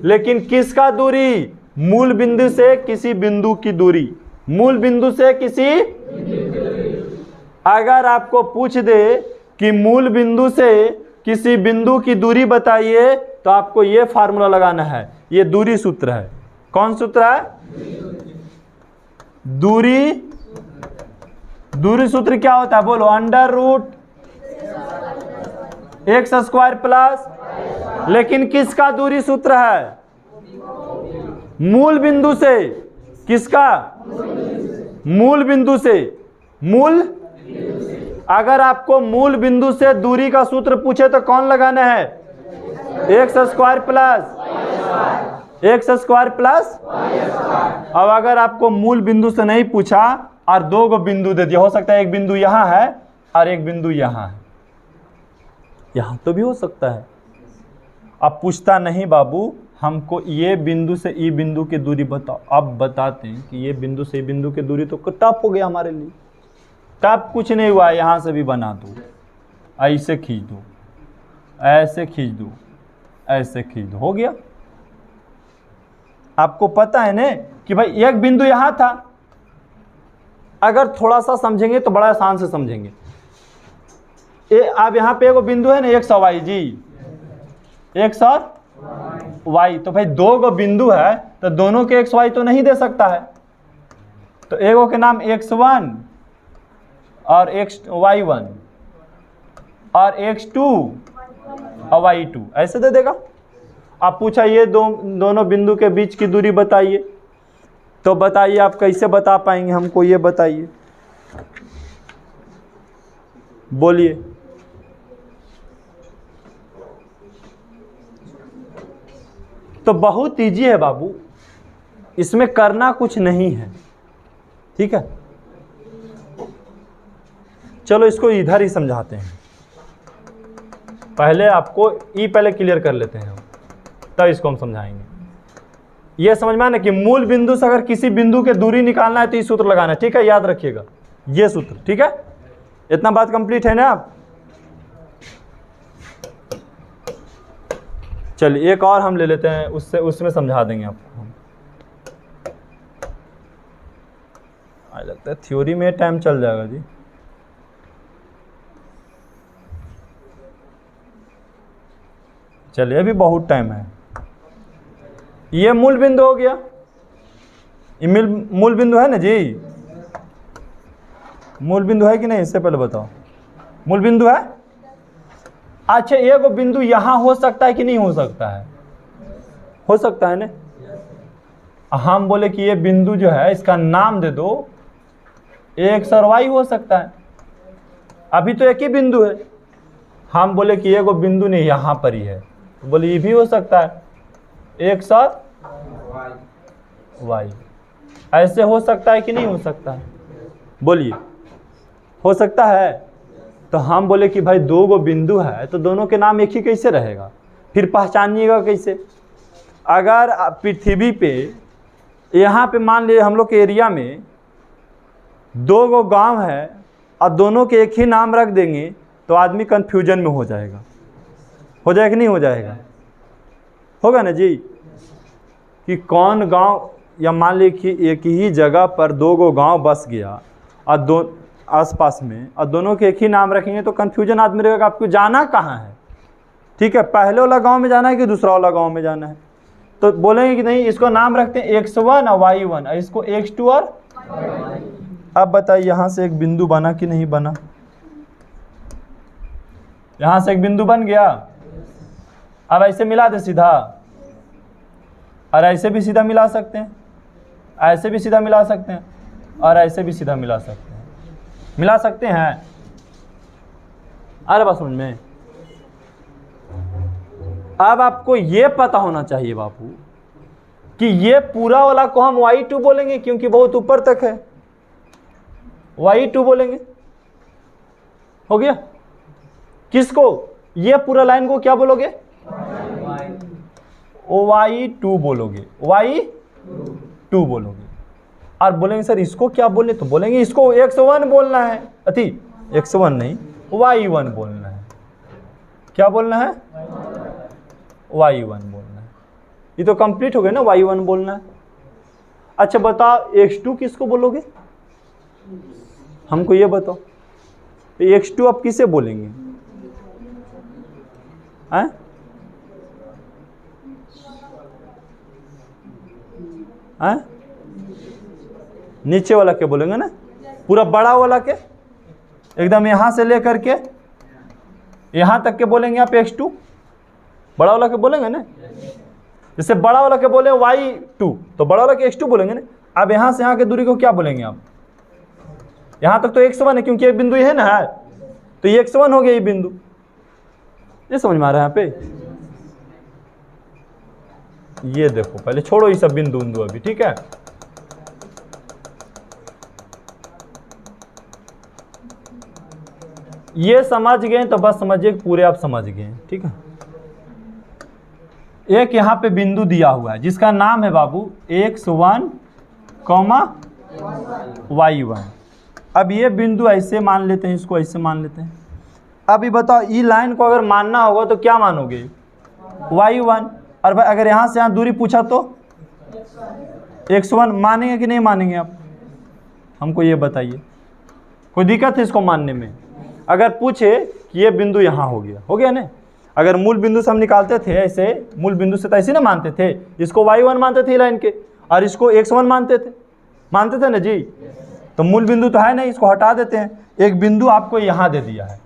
लेकिन किसका दूरी? मूल बिंदु से किसी बिंदु की दूरी। मूल बिंदु से किसी, अगर आपको पूछ दे कि मूल बिंदु से किसी बिंदु की दूरी बताइए तो आपको ये फार्मूला लगाना है। ये दूरी सूत्र है। कौन सूत्र है? दूरी। दूरी सूत्र क्या होता है बोलो? Under root x square plus, लेकिन किसका दूरी सूत्र है? मूल बिंदु से। किसका? मूल बिंदु से। मूल, अगर आपको मूल बिंदु से दूरी का सूत्र पूछे तो कौन लगाना है? X square plus, x square plus. अब अगर आपको मूल बिंदु से नहीं पूछा और 2 गो बिंदु दे दिया, हो सकता है एक बिंदु यहां है और एक बिंदु यहां है, यहां तो भी हो सकता है, अब पूछता नहीं बाबू हमको ये बिंदु से ई बिंदु की दूरी बताओ। अब बताते हैं कि ये बिंदु से ई बिंदु की दूरी तो टफ हो गया हमारे लिए। टफ कुछ नहीं हुआ, यहाँ से भी बना दो, ऐसे खींच दो, ऐसे खींच दो, ऐसे खींच दो, हो गया। आपको पता है ना कि भाई एक बिंदु यहाँ था, अगर थोड़ा सा समझेंगे तो बड़ा आसान से समझेंगे। अब यहाँ पे एक बिंदु है ना एक्स और वाई जी, एक्स और वाई, तो भाई दो गो बिंदु है तो दोनों के एक्स वाई तो नहीं दे सकता है, तो एगो के नाम x1 और y1 और x2 और y2 ऐसे दे देगा। आप पूछा ये दोनों बिंदु के बीच की दूरी बताइए, तो बताइए आप कैसे बता पाएंगे, हमको ये बताइए, बोलिए। तो बहुत इजी है बाबू, इसमें करना कुछ नहीं है, ठीक है। चलो इसको इधर ही समझाते हैं, पहले आपको ई पहले क्लियर कर लेते हैं, तब इसको हम समझाएंगे। ये समझ में आना कि मूल बिंदु से अगर किसी बिंदु के दूरी निकालना है तो ये सूत्र लगाना है, ठीक है, याद रखिएगा ये सूत्र, ठीक है। इतना बात कंप्लीट है ना आप। चलिए एक और हम ले लेते हैं, उसमें समझा देंगे आपको हम। आज लगता है थ्योरी में टाइम चल जाएगा जी। चलिए अभी बहुत टाइम है। ये मूल बिंदु हो गया, ये मूल बिंदु है ना जी, मूल बिंदु है कि नहीं, इससे पहले बताओ मूल बिंदु है। अच्छा एक बिंदु यहाँ हो सकता है कि नहीं हो सकता है, हो सकता है ना। हम बोले कि ये बिंदु जो है इसका नाम दे दो एक्स और वाई हो सकता है, अभी तो एक ही बिंदु है। हम बोले कि ये बिंदु नहीं यहाँ पर ही है, तो बोले ये भी हो सकता है एक्स और वाई। ऐसे हो सकता है कि नहीं हो सकता है, बोलिए हो सकता है। तो हम बोले कि भाई दो गो बिंदु है तो दोनों के नाम एक ही कैसे रहेगा, फिर पहचानिएगा कैसे। अगर पृथ्वी पे यहाँ पे मान लीजिए हम लोग के एरिया में दो गो गांव है और दोनों के एक ही नाम रख देंगे तो आदमी कंफ्यूजन में हो जाएगा, हो जाएगा कि नहीं हो जाएगा, होगा ना जी। कि कौन गांव, या मान लीजिए कि एक ही जगह पर दो गो गांव बस गया और दो आसपास में, और दोनों के एक ही नाम रखेंगे तो कन्फ्यूजन आदमी रहेगा आपको जाना कहाँ है, ठीक है, पहले वाला गांव में जाना है कि दूसरा वाला गांव में जाना है। तो बोलेंगे कि नहीं इसको नाम रखते हैं x1 और y1 और इसको x2 और। अब बताइए यहाँ से एक बिंदु बना कि नहीं बना, यहाँ से एक बिंदु बन गया। अब ऐसे मिला दे सीधा, और ऐसे भी सीधा मिला सकते हैं, ऐसे भी सीधा मिला सकते हैं, और ऐसे भी सीधा मिला सकते हैं, मिला सकते हैं। अरे बात समझ में। अब आपको ये पता होना चाहिए बापू कि ये पूरा वाला को हम y2 बोलेंगे क्योंकि बहुत ऊपर तक है, y2 बोलेंगे, हो गया। किसको, ये पूरा लाइन को क्या बोलोगे, y2 बोलोगे, y2 बोलोगे। और बोलेंगे सर इसको क्या बोले, तो बोलेंगे इसको x1 बोलना है, अति x1 नहीं y1 बोलना है। क्या बोलना है, y1 बोलना है। ये तो कंप्लीट हो गया ना, y1 बोलना है। अच्छा बताओ x2 किसको बोलोगे, हमको ये बताओ, x2 आप किसे बोलेंगे, हैं? हैं? नीचे वाला के बोलेंगे ना, पूरा बड़ा वाला के, एकदम यहाँ से लेकर के यहाँ तक के बोलेंगे आप x2, बड़ा वाला के बोलेंगे ना। जैसे बड़ा वाला के बोले y2 तो बड़ा वाला के x2 बोलेंगे ना। अब यहाँ से यहाँ की दूरी को क्या बोलेंगे आप, यहाँ तक तो x1 है क्योंकि ये बिंदु है ना, है तो ये x1 हो गया ये बिंदु। ये समझ में आ रहा है यहाँ पे। ये देखो पहले छोड़ो ये सब बिंदु बिंदु अभी, ठीक है। ये समझ गए तो बस समझिए पूरे आप समझ गए, ठीक है। एक यहाँ पे बिंदु दिया हुआ है जिसका नाम है बाबू x1, y1। अब ये बिंदु ऐसे मान लेते हैं, इसको ऐसे मान लेते हैं। अब ये बताओ, ई लाइन को अगर मानना होगा तो क्या मानोगे? y1। और भाई अगर यहाँ से यहाँ दूरी पूछा तो x1 मानेंगे कि नहीं मानेंगे आप? हमको ये बताइए, कोई दिक्कत है इसको मानने में? अगर पूछे कि ये बिंदु यहाँ हो गया ना, अगर मूल बिंदु से हम निकालते थे ऐसे, मूल बिंदु से तो ऐसे ना मानते थे, इसको y1 मानते थे लाइन के, और इसको x1 मानते थे ना जी। तो मूल बिंदु तो है नहीं, इसको हटा देते हैं। एक बिंदु आपको यहाँ दे दिया है,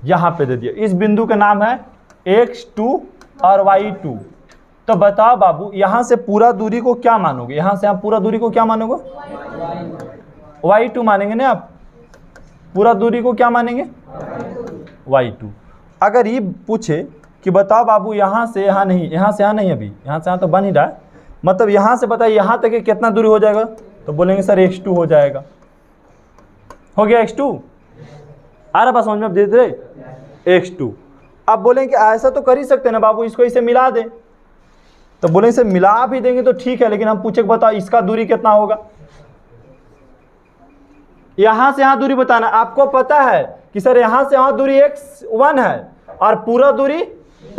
यहाँ पे दे दिया, इस बिंदु का नाम है x2 और y2। तो बताओ बाबू, यहाँ से पूरा दूरी को क्या मानोगे? यहाँ से आप पूरा दूरी को क्या मानोगे? y2 मानेंगे ना आप? पूरा दूरी को क्या मानेंगे? y2। अगर ये पूछे कि बताओ बाबू, यहाँ से यहाँ नहीं, यहाँ से यहाँ नहीं, अभी यहाँ से यहाँ तो बन ही रहा है, मतलब यहाँ से बताइए यहाँ तक कितना दूरी हो जाएगा? तो बोलेंगे सर x2 हो जाएगा। हो गया x2? आ रहा बात समझ में? धीरे धीरे x2। अब बोलेंगे ऐसा तो कर ही सकते ना बाबू, इसको इसे मिला दें। तो बोलेंगे सर मिला भी देंगे तो ठीक है, लेकिन हम पूछे बताओ इसका दूरी कितना होगा? यहाँ से यहाँ दूरी बताना। आपको पता है कि सर यहाँ से यहाँ दूरी x1 है और पूरा दूरी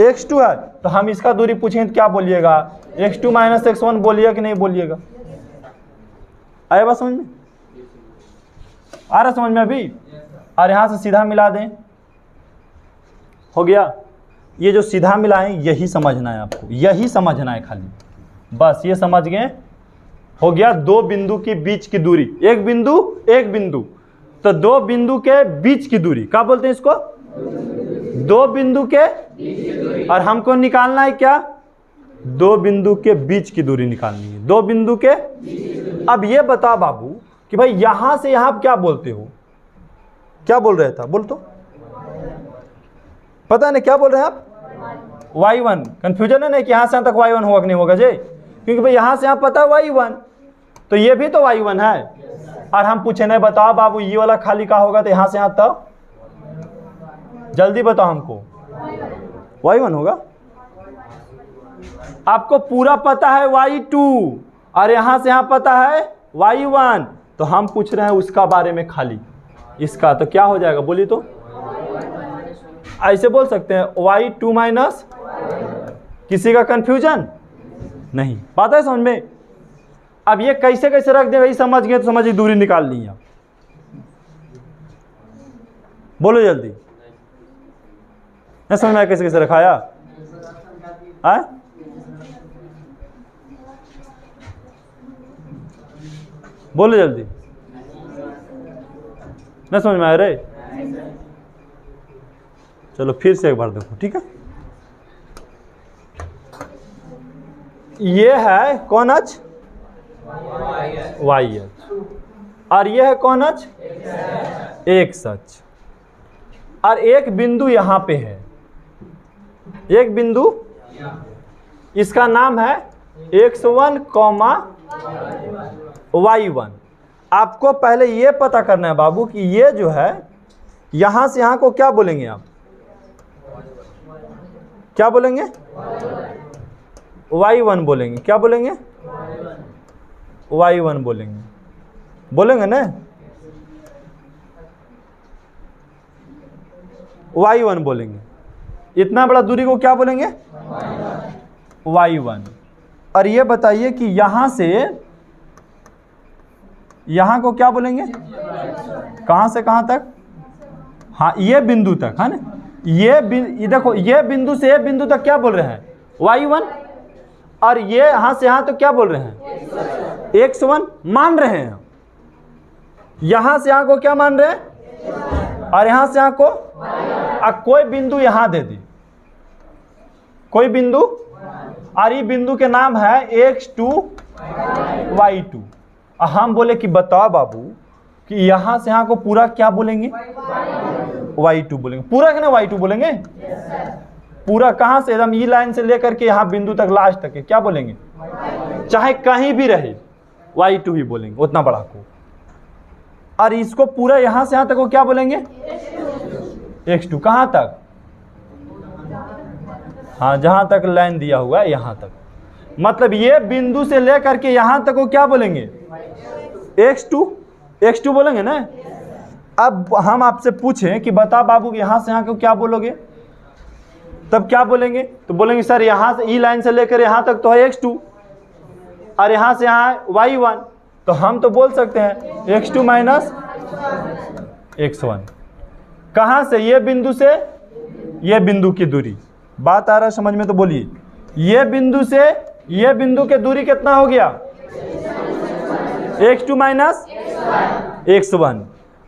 x2 है, तो हम इसका दूरी पूछेंगे तो क्या बोलिएगा? x2 माइनस x1 बोलिएगा कि नहीं बोलिएगा? आया बात समझ में? आ रहा समझ में अभी? और यहाँ से सीधा मिला दें, हो गया। ये जो सीधा मिलाएं यही समझना है आपको, यही समझना है खाली, बस ये समझ गए। हो गया दो बिंदु के बीच की दूरी, एक बिंदु, तो दो बिंदु के बीच की दूरी क्या बोलते हैं इसको? दो बिंदु के, और हमको निकालना है क्या? दो बिंदु के बीच की दूरी निकालनी है, दो बिंदु के। अब ये बता बाबू कि भाई यहां से यहां आप क्या बोलते हो? क्या बोल रहे था? बोल तो, पता नहीं क्या बोल रहे हैं आप? y1। कंफ्यूजन है ना कि यहां से यहां तक y1 होगा कि नहीं होगा जी? क्योंकि भाई यहां से यहां पता है y1, तो ये भी तो y1 है। और हम पूछे नहीं, बताओ बाबू ये वाला खाली का होगा तो यहां से यहां तक, जल्दी बताओ हमको, y1 होगा। आपको पूरा पता है y2 और यहां से यहां पता है y1, तो हम पूछ रहे हैं उसका बारे में खाली, इसका तो क्या हो जाएगा? बोलिए तो। ऐसे बोल सकते हैं y2 माइनस, किसी का कंफ्यूजन नहीं? बात है समझ में? अब ये कैसे कैसे रख देगा, ये समझ गए तो समझिए दूरी निकाल ली। आप बोलो जल्दी, नहीं समझ में कैसे कैसे रखाया? आए? बोलो जल्दी, नहीं समझ में आ रहे? चलो फिर से एक बार देखो, ठीक है। ये है कौन अक्ष? y अक्ष। और ये है कौन अक्ष? x अक्ष। और एक बिंदु यहां पे है, एक बिंदु, इसका नाम है x1, y1। आपको पहले ये पता करना है बाबू कि ये जो है यहां से यहां को क्या बोलेंगे आप? क्या बोलेंगे? y1 बोलेंगे। क्या बोलेंगे? y1 बोलेंगे, बोलेंगे ना? y1 बोलेंगे। इतना बड़ा दूरी को क्या बोलेंगे? y1। और ये बताइए कि यहां से यहां को क्या बोलेंगे? कहां से कहां तक? हाँ, ये बिंदु तक है ना। ये देखो, ये बिंदु से ये बिंदु तक क्या बोल रहे हैं? y1। और ये यहां से यहां तो क्या बोल रहे हैं? x1 मान रहे हैं। यहां से यहां को क्या मान रहे हैं? और यहां से यहां को, कोई बिंदु यहां दे दी, कोई बिंदु, और ये बिंदु के नाम है x2, y2। हम बोले कि बताओ बाबू कि यहां से यहां को पूरा क्या बोलेंगे? y2 बोलेंगे। पूरा क्या ना y2 बोलेंगे? पूरा कहां से? एकदम ई लाइन से लेकर के यहां बिंदु तक, लास्ट तक के क्या बोलेंगे? चाहे कहीं भी रहे y2 ही बोलेंगे, उतना बड़ा को। और इसको पूरा यहां से यहां तक को क्या बोलेंगे? x2। कहां तक? हाँ, जहाँ तक लाइन दिया हुआ है यहाँ तक, मतलब ये बिंदु से लेकर के यहाँ तक को क्या बोलेंगे, x2 बोलेंगे ना। अब हम आपसे पूछें कि बता बाबू यहाँ से यहाँ को क्या बोलोगे, तब क्या बोलेंगे, तो बोलेंगे सर यहाँ से ई लाइन से लेकर यहाँ तक तो है x2 और यहाँ से यहाँ है y1, तो हम तो बोल सकते हैं x2 माइनस x1। कहाँ से, ये बिंदु से ये बिंदु की दूरी, बात आ रहा है समझ में, तो बोलिए ये बिंदु से ये बिंदु की दूरी कितना हो गया, x2 माइनस x1,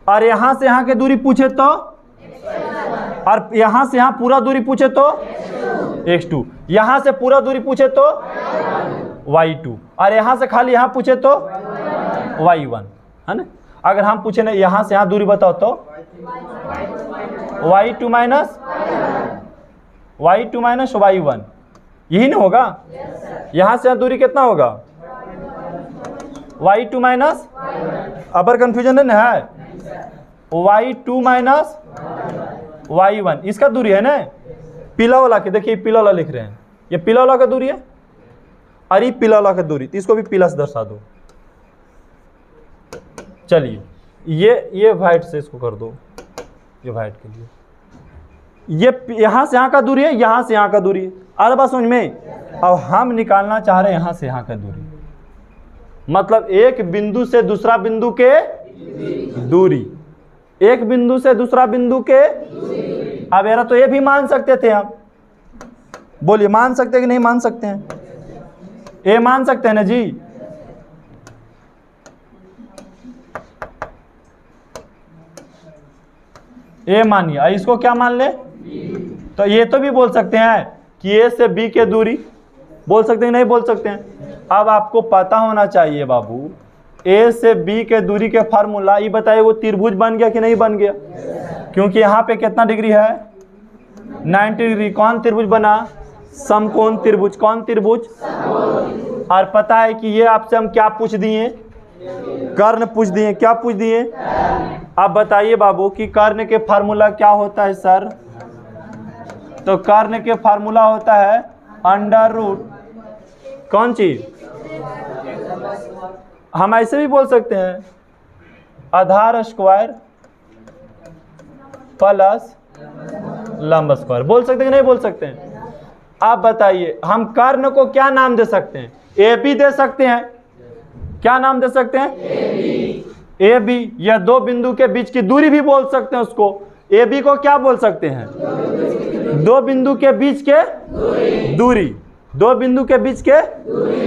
और यहाँ से यहाँ की दूरी पूछे तो, और यहाँ से यहाँ पूरा दूरी पूछे तो x2, यहाँ से पूरा दूरी पूछे तो y2, और यहाँ से खाली यहाँ पूछे तो y1, है ना। अगर हम पूछे ना यहाँ से यहाँ दूरी बताओ तो y2 माइनस y1, यही ना होगा। यहाँ से यहाँ दूरी कितना होगा, y2 माइनस, अबर कंफ्यूजन है ना, है y2 माइनस y1, इसका दूरी है ना, पीला वाला के देखिए, पीला वाला लिख रहे हैं, ये पीला वाला का दूरी है, और ये पीला वाला का दूरी, तो इसको भी पीला से दर्शा दो। चलिए ये वाइट से इसको कर दो, ये वाइट के लिए, ये यहाँ से यहाँ का दूरी है, यहाँ से यहाँ का दूरी है, आ बात समझ में। अब हम निकालना चाह रहे हैं यहाँ से यहाँ का दूरी, मतलब एक बिंदु से दूसरा बिंदु के दूरी, एक बिंदु से दूसरा बिंदु के, अब यार तो ये भी मान सकते थे हम, बोलिए मान सकते हैं कि नहीं मान सकते हैं, ये मान सकते हैं ना जी। ए मानिए, इसको क्या मान ले, तो ये तो भी बोल सकते हैं कि ए से बी के दूरी, बोल सकते हैं नहीं बोल सकते हैं। अब आपको पता होना चाहिए बाबू, ए से बी के दूरी के फार्मूला, ये बताइए वो त्रिभुज बन गया कि नहीं बन गया, क्योंकि यहाँ पे कितना डिग्री है, 90 डिग्री। कौन त्रिभुज बना, समकोण त्रिभुज। कौन त्रिभुज, और पता है कि ये आपसे हम क्या पूछ दिए, कर्ण पूछ दिए, क्या पूछ दिए। अब बताइए बाबू कि कर्ण के फार्मूला क्या होता है सर, तो कर्ण के फार्मूला होता है अंडर रूट, कौन चीज, हम ऐसे भी बोल सकते हैं आधार स्क्वायर प्लस लंब स्क्वायर, बोल सकते हैं कि नहीं बोल सकते हैं। आप बताइए हम कर्ण को क्या नाम दे सकते हैं, ए बी दे सकते हैं, क्या नाम दे सकते हैं, ए बी, या दो बिंदु के बीच की दूरी भी बोल सकते हैं उसको। ए बी को क्या बोल सकते हैं, दो बिंदु के बीच के दूरी, दो बिंदु के बीच के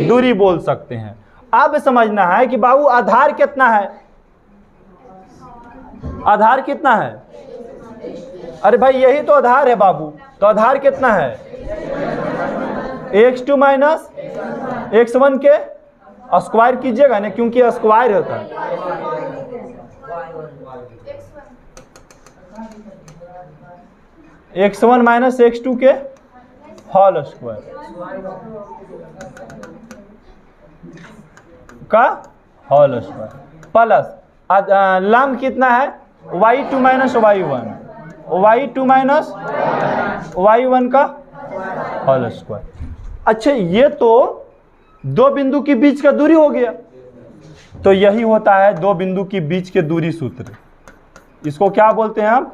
दूरी बोल सकते हैं। अब समझना है कि बाबू आधार कितना है, आधार कितना है, अरे भाई यही तो आधार है बाबू, तो आधार कितना है, x2 माइनस x1 के स्क्वायर कीजिएगा ना, क्योंकि स्क्वायर होता है, x1 माइनस x2 के होल स्क्वायर का होल स्क्वायर प्लस लंब कितना है, y2 minus y1, y2 minus y1 का होल स्क्वायर। अच्छा ये तो दो बिंदु के बीच का दूरी हो गया, तो यही होता है दो बिंदु के बीच के दूरी सूत्र, इसको क्या बोलते हैं हम,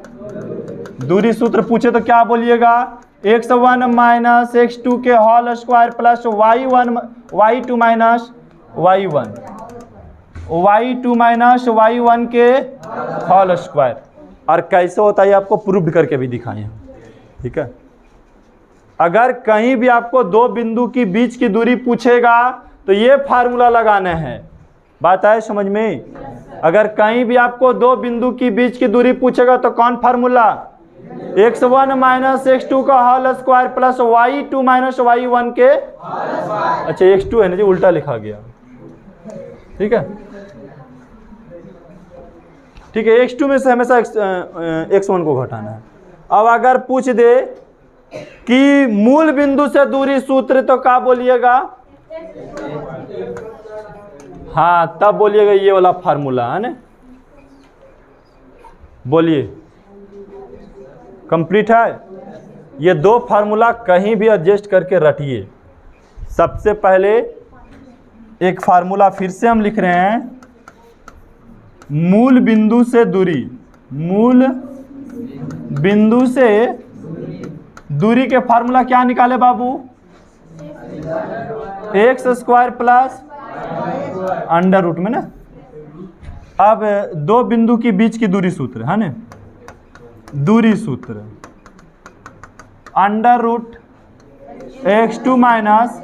दूरी सूत्र। पूछे तो क्या बोलिएगा, x1 माइनस x2 के whole square plus y2 minus y1, y2 minus y1 के होल स्क्वायर। और कैसे होता है आपको प्रूफ करके भी दिखाएं, ठीक है। अगर कहीं भी आपको दो बिंदु की बीच की दूरी पूछेगा तो ये फार्मूला लगाना है, बात आए समझ में। अगर कहीं भी आपको दो बिंदु की बीच की दूरी पूछेगा तो कौन फार्मूला, x1 माइनस x2 का whole square plus y2 minus y1 के, अच्छा x2 है ना जी, उल्टा लिखा गया, ठीक है ठीक है। x2 में से हमेशा x1 को घटाना है। अब अगर पूछ दे कि मूल बिंदु से दूरी सूत्र, तो क्या बोलिएगा, हाँ तब बोलिएगा ये वाला फार्मूला है ना, बोलिए कंप्लीट है। ये दो फार्मूला कहीं भी एडजस्ट करके रटिए। सबसे पहले एक फार्मूला फिर से हम लिख रहे हैं, मूल बिंदु से दूरी, मूल बिंदु से दूरी के फार्मूला क्या निकाले बाबू? X square plus under root में ना। अब दो बिंदु के बीच की दूरी सूत्र है ना, दूरी सूत्र under root x2 minus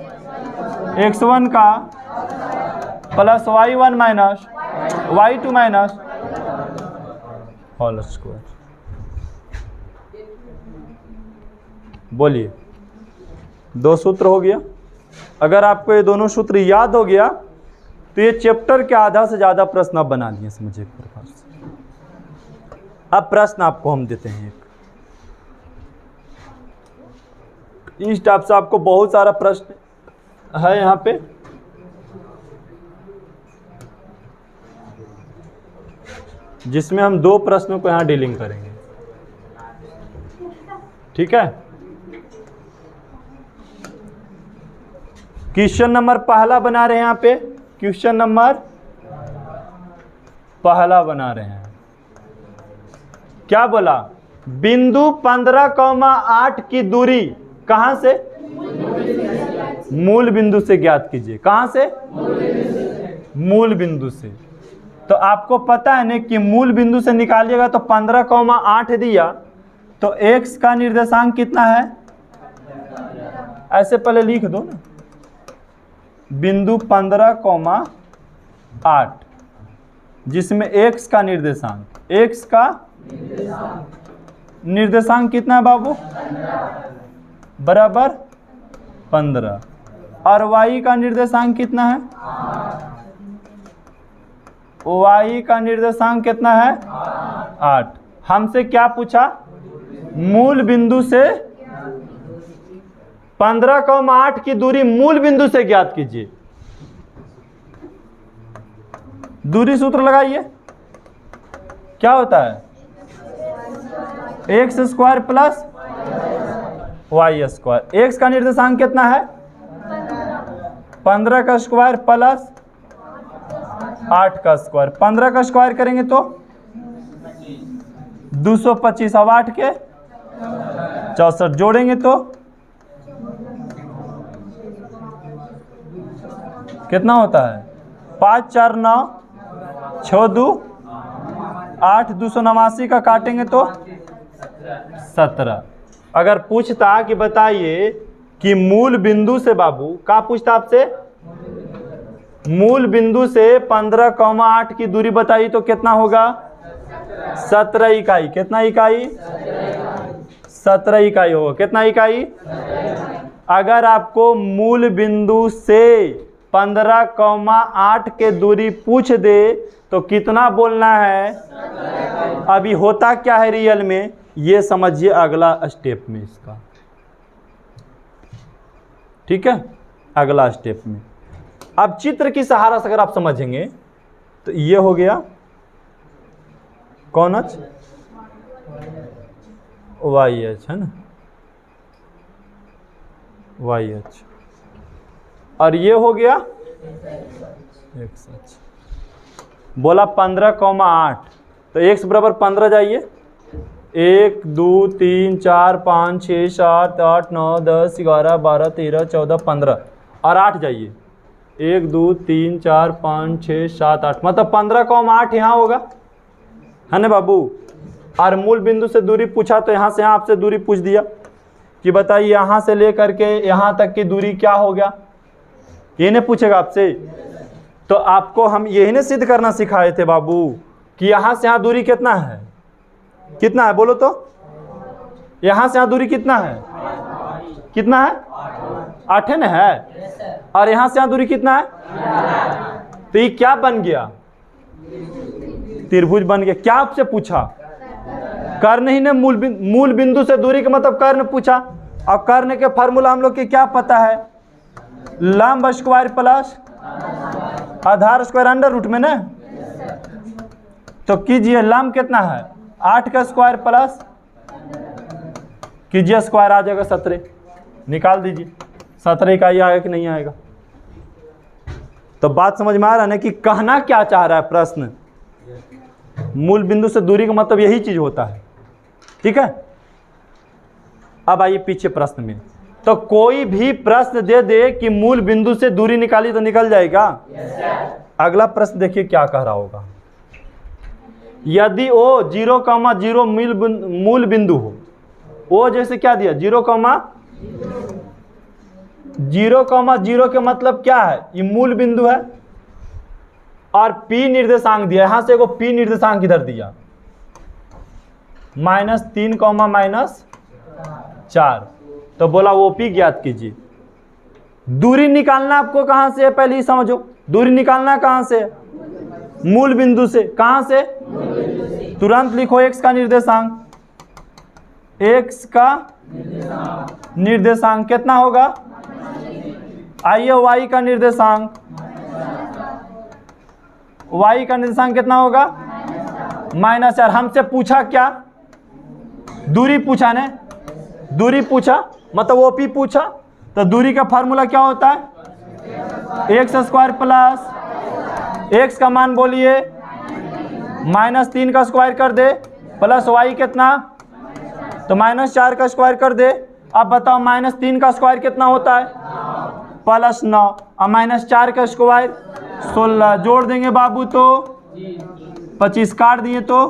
x1 का plus y1 minus y2 minus whole square. बोलिए, दो सूत्र हो गया। अगर आपको ये दोनों सूत्र याद हो गया तो ये चैप्टर के आधा से ज़्यादा प्रश्न आप बना लिए समझे एक प्रकार से। अब प्रश्न आपको हम देते हैं एक, इस टाइप से आपको बहुत सारा प्रश्न है यहाँ पे। जिसमें हम दो प्रश्नों को यहाँ डीलिंग करेंगे, ठीक है। क्वेश्चन नंबर पहला बना रहे हैं यहाँ पे, क्वेश्चन नंबर पहला बना रहे हैं। क्या बोला? बिंदु 15,8 की दूरी कहां से? मूल बिंदु से ज्ञात कीजिए। कहां से? मूल बिंदु से। तो आपको पता है ना कि मूल बिंदु से निकालिएगा तो 15,8 दिया, तो x का निर्देशांक कितना है? ऐसे पहले लिख दो ना, बिंदु 15,8 जिसमें x का निर्देशांक, x का निर्देशांक कितना है बाबू? बराबर 15। और y का निर्देशांक कितना है? y का निर्देशांक कितना है? 8। हमसे क्या पूछा? मूल बिंदु से 15,8 की दूरी मूल बिंदु से ज्ञात कीजिए। दूरी सूत्र लगाइए, क्या होता है? X square plus y square. X का निर्देशांक कितना है? 15 का स्क्वायर प्लस 8 का स्क्वायर। 15 का स्क्वायर करेंगे तो 225, अब 8 के 64 जोड़ेंगे तो कितना होता है? 5 4 9 6 2 8, 289 का काटेंगे तो 17। अगर पूछता कि बताइए कि मूल बिंदु से, बाबू क्या पूछता आपसे? मूल बिंदु से 15,8 की दूरी बताइए तो कितना होगा? 17 इकाई। कितना इकाई? 17 इकाई होगा। कितना इकाई? अगर आपको मूल बिंदु से 15,8 के दूरी पूछ दे तो कितना बोलना है? अभी होता क्या है रियल में, ये समझिए अगला स्टेप में इसका, ठीक है। अगला स्टेप में अब चित्र की सहारा से अगर आप समझेंगे तो ये हो गया कौन एच? वाई एच है ना, वाई एच। और ये हो गया एक्स एच। बोला 15,8 तो x बराबर 15 जाइए। 1 2 3 4 5 6 7 8 9 10 11 12 13 14 15 और 8 जाइए। 1 2 3 4 5 6 7 8 मतलब 15,8 यहाँ होगा, है ना बाबू। और मूल बिंदु से दूरी पूछा तो यहाँ से यहाँ आपसे दूरी पूछ दिया कि बताइए यहाँ से लेकर के यहाँ तक की दूरी क्या हो गया, ये नहीं पूछेगा आपसे। तो आपको हम यही ने सिद्ध करना सिखाए थे बाबू कि यहाँ से यहाँ दूरी कितना है? कितना है बोलो तो? यहाँ से यहाँ दूरी कितना है? कितना है? 8 है ना है। और यहाँ से यहाँ दूरी कितना है? तो ये क्या बन गया? त्रिभुज बन गया। क्या आपसे पूछा? कर्ण ही ने मूल बिंदु से दूरी का मतलब कर्ण पूछा। और कर्ण के फार्मूला हम लोग के क्या पता है? लंब स्क्वायर प्लस आधार स्क्वायर अंडर रूट में ना। तो कीजिए, लंब कितना है? 8 का स्क्वायर प्लस कीजिए, स्क्वायर आ जाएगा 17, निकाल दीजिए 17 इकाई आएगा कि नहीं आएगा। तो बात समझ में आ रहा है ना कि कहना क्या चाह रहा है प्रश्न। मूल बिंदु से दूरी का मतलब यही चीज होता है, ठीक है। अब आइए पीछे प्रश्न में, तो कोई भी प्रश्न दे दे कि मूल बिंदु से दूरी निकाली तो निकल जाएगा। अगला प्रश्न देखिए क्या कह रहा होगा। यदि ओ 0,0 मूल बिंदु हो, ओ जैसे क्या दिया 0,0 के मतलब क्या है, ये मूल बिंदु है और P निर्देशांक दिया, यहां से एगो P निर्देशांक इधर दिया -3, -4, तो बोला OP ज्ञात कीजिए। दूरी निकालना आपको कहां से है, पहले ही समझो। दूरी निकालना कहां से है, मूल बिंदु से। कहां से, तुरंत लिखो x का निर्देशांक, x का निर्देशांक कितना होगा। आइए y का निर्देशांक, y का निर्देशांक कितना होगा -4। हमसे पूछा क्या, दूरी पूछा ने, दूरी पूछा मतलब OP पूछा, तो दूरी का फार्मूला क्या होता है, x² प्लस x का मान बोलिए -3 का स्क्वायर कर दे प्लस y कितना, तो -4 का स्क्वायर कर दे। अब बताओ -3 का स्क्वायर कितना होता है, +9, और -4 का स्क्वायर 16, जोड़ देंगे बाबू तो 25, काट दिए तो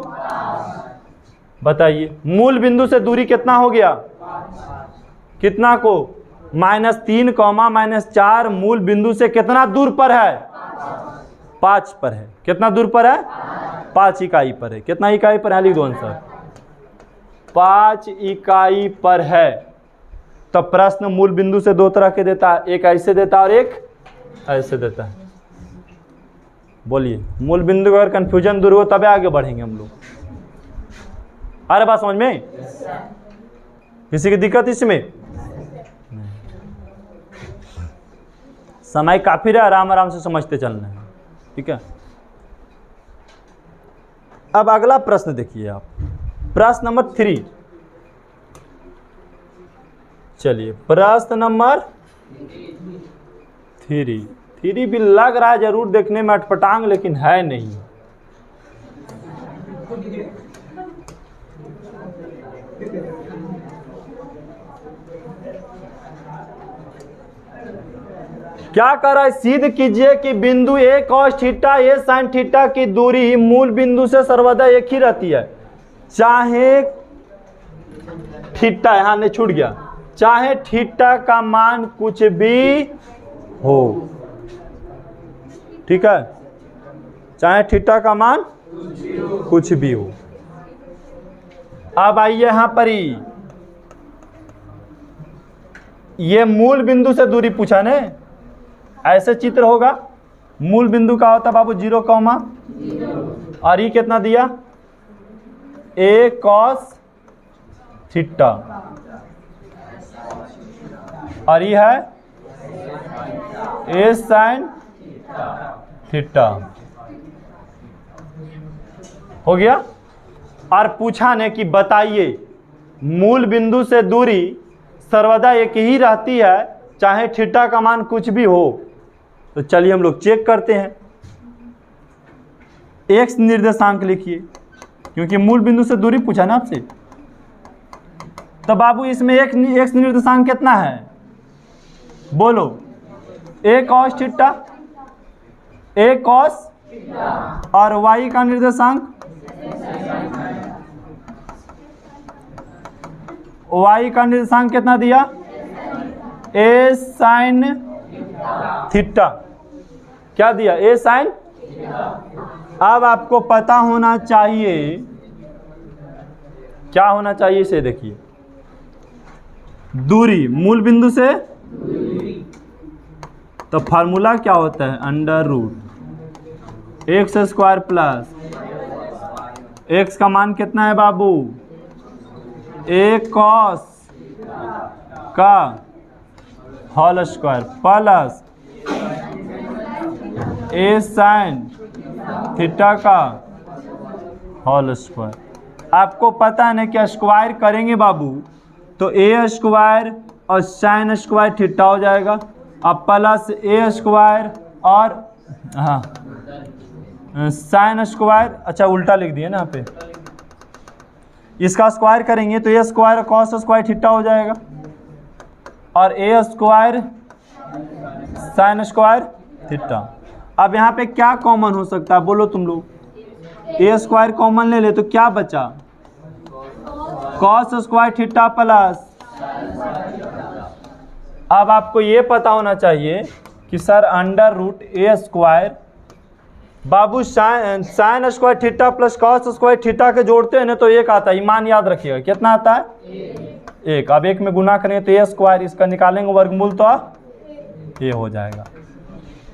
बताइए मूल बिंदु से दूरी कितना हो गया, कितना को -3, -4 मूल बिंदु से कितना दूर पर है, 5 पर है। कितना दूर पर है, 5 इकाई पर है। कितना इकाई पर है, लिख दो आंसर, 5 इकाई पर है। तो प्रश्न मूल बिंदु से दो तरह के देता है, एक ऐसे देता है और एक ऐसे देता है। बोलिए, मूल बिंदु अगर कंफ्यूजन दूर हो तबे आगे बढ़ेंगे हम लोग। अरे बात समझ में, किसी की दिक्कत इसमें, समय काफी रहा, आराम आराम से समझते चलना है, ठीक है। अब अगला प्रश्न देखिए आप, प्रश्न नंबर 3। चलिए प्रश्न नंबर 3 भी लग रहा है जरूर देखने में अटपटांग, लेकिन है नहीं। क्या कर रहा है, सिद्ध कीजिए कि बिंदु a cos theta a sin theta की दूरी ही मूल बिंदु से सर्वदा एक ही रहती है, चाहे थीटा, यहां नहीं छूट गया, चाहे थीटा का मान कुछ भी हो, ठीक है, चाहे थीटा का मान कुछ भी हो। अब आइए यहां पर ही, ये मूल बिंदु से दूरी पूछा ने, ऐसे चित्र होगा। मूल बिंदु का होता बाबू 0, और ये कितना दिया a cos थीटा, और ये है a sin थीटा, हो गया। और पूछा ने कि बताइए मूल बिंदु से दूरी सर्वदा एक ही रहती है, चाहे थीटा का मान कुछ भी हो। तो चलिए हम लोग चेक करते हैं। x निर्देशांक लिखिए, क्योंकि मूल बिंदु से दूरी पूछा ना आपसे। तो बाबू इसमें x निर्देशांक कितना है, बोलो, a cos theta, a cos, और y का निर्देशांक, y का निर्देशांक कितना दिया, a sin थीटा, क्या दिया, a sin। अब आपको पता होना चाहिए, क्या होना चाहिए इसे देखिए, दूरी मूल बिंदु से, तो फार्मूला क्या होता है, √x² प्लस x का मान कितना है बाबू, a cos का whole square plus a sin theta का होल स्क्वायर। आपको पता है ना कि स्क्वायर करेंगे बाबू तो ए स्क्वायर और साइन स्क्वायर थीटा हो जाएगा, अब प्लस ए स्क्वायर और हाँ साइन स्क्वायर, अच्छा उल्टा लिख दिए ना यहाँ पे, इसका स्क्वायर करेंगे तो ए स्क्वायर और कॉस स्क्वायर थीटा हो जाएगा, और ए स्क्वायर साइन स्क्वायर थीटा। अब यहाँ पे क्या कॉमन हो सकता है बोलो तुम लोग? ए स्क्वायर कॉमन ले ले तो क्या बचा? Cos square theta plus. अब आपको ये पता होना चाहिए कि sir under root A square, बाबू sine square theta plus cos square theta के जोड़ते हैं ना तो एक आता है, ईमान याद रखिएगा कितना आता है? एक। अब एक में गुना करेंगे तो ए स्क्वायर, इसका निकालेंगे वर्गमूल तो ये हो जाएगा।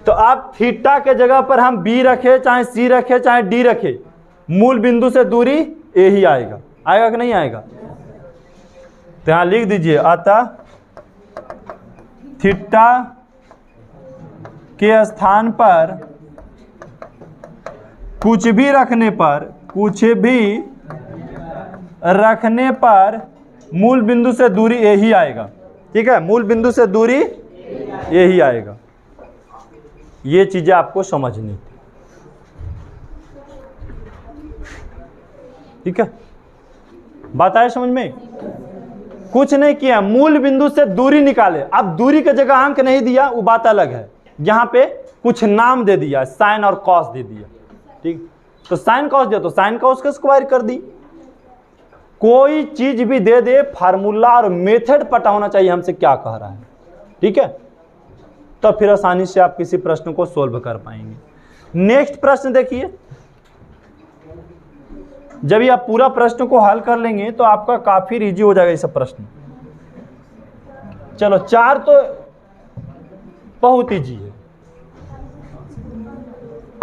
तो अब थीटा के जगह पर हम बी रखे, चाहे सी रखे, चाहे डी रखे, मूल बिंदु से दूरी ए ही आएगा। आएगा कि नहीं आएगा? तो यहां लिख दीजिए, अतः थीटा के स्थान पर कुछ भी रखने पर मूल बिंदु से दूरी ए ही आएगा। ठीक है, मूल बिंदु से दूरी ए ही आएगा। ये चीजें आपको समझनी थी। ठीक है, बात आए समझ में? कुछ नहीं किया, मूल बिंदु से दूरी निकाले। अब दूरी के जगह अंक नहीं दिया, वो बात अलग है। यहाँ पे कुछ नाम दे दिया, साइन और कॉस दे दिया। ठीक, तो साइन कॉस दिया तो साइन कॉस का स्क्वायर कर दी। कोई चीज भी दे दे, फार्मूला और मेथड पता होना चाहिए हमसे क्या कह रहा है। ठीक है, तो फिर आसानी से आप किसी प्रश्न को सोल्व कर पाएंगे। नेक्स्ट प्रश्न देखिए, जब ये आप पूरा प्रश्न को हल कर लेंगे तो आपका काफी इजी हो जाएगा ये सब प्रश्न। चलो, 4 तो बहुत इजी है।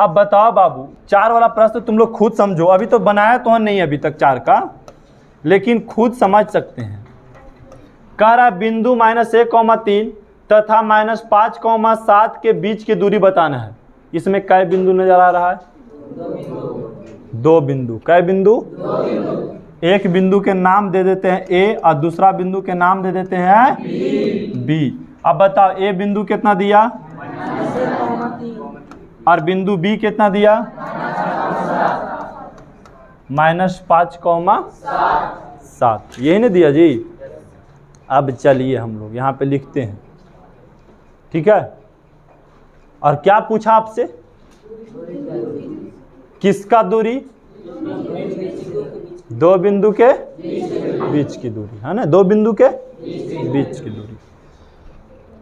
अब बताओ बाबू, 4 वाला प्रश्न तुम लोग खुद समझो। अभी तो बनाया तो नहीं अभी तक 4 का, लेकिन खुद समझ सकते हैं। कह रहा बिंदु -1,3 तथा -5,7 के बीच की दूरी बताना है। इसमें कै बिंदु नजर आ रहा है? 2 बिंदु। कै बिंदु? 2 बिंदु। एक बिंदु के नाम दे देते हैं ए और दूसरा बिंदु के नाम दे देते हैं बी। अब बताओ, ए बिंदु कितना दिया और बिंदु बी कितना दिया? -5,7। यही नहीं दिया जी? अब चलिए हम लोग यहाँ पे लिखते हैं। ठीक है, और क्या पूछा आपसे? किसका दूरी? 2 बिंदु के बीच की दूरी, है ना? 2 बिंदु के बीच की दूरी।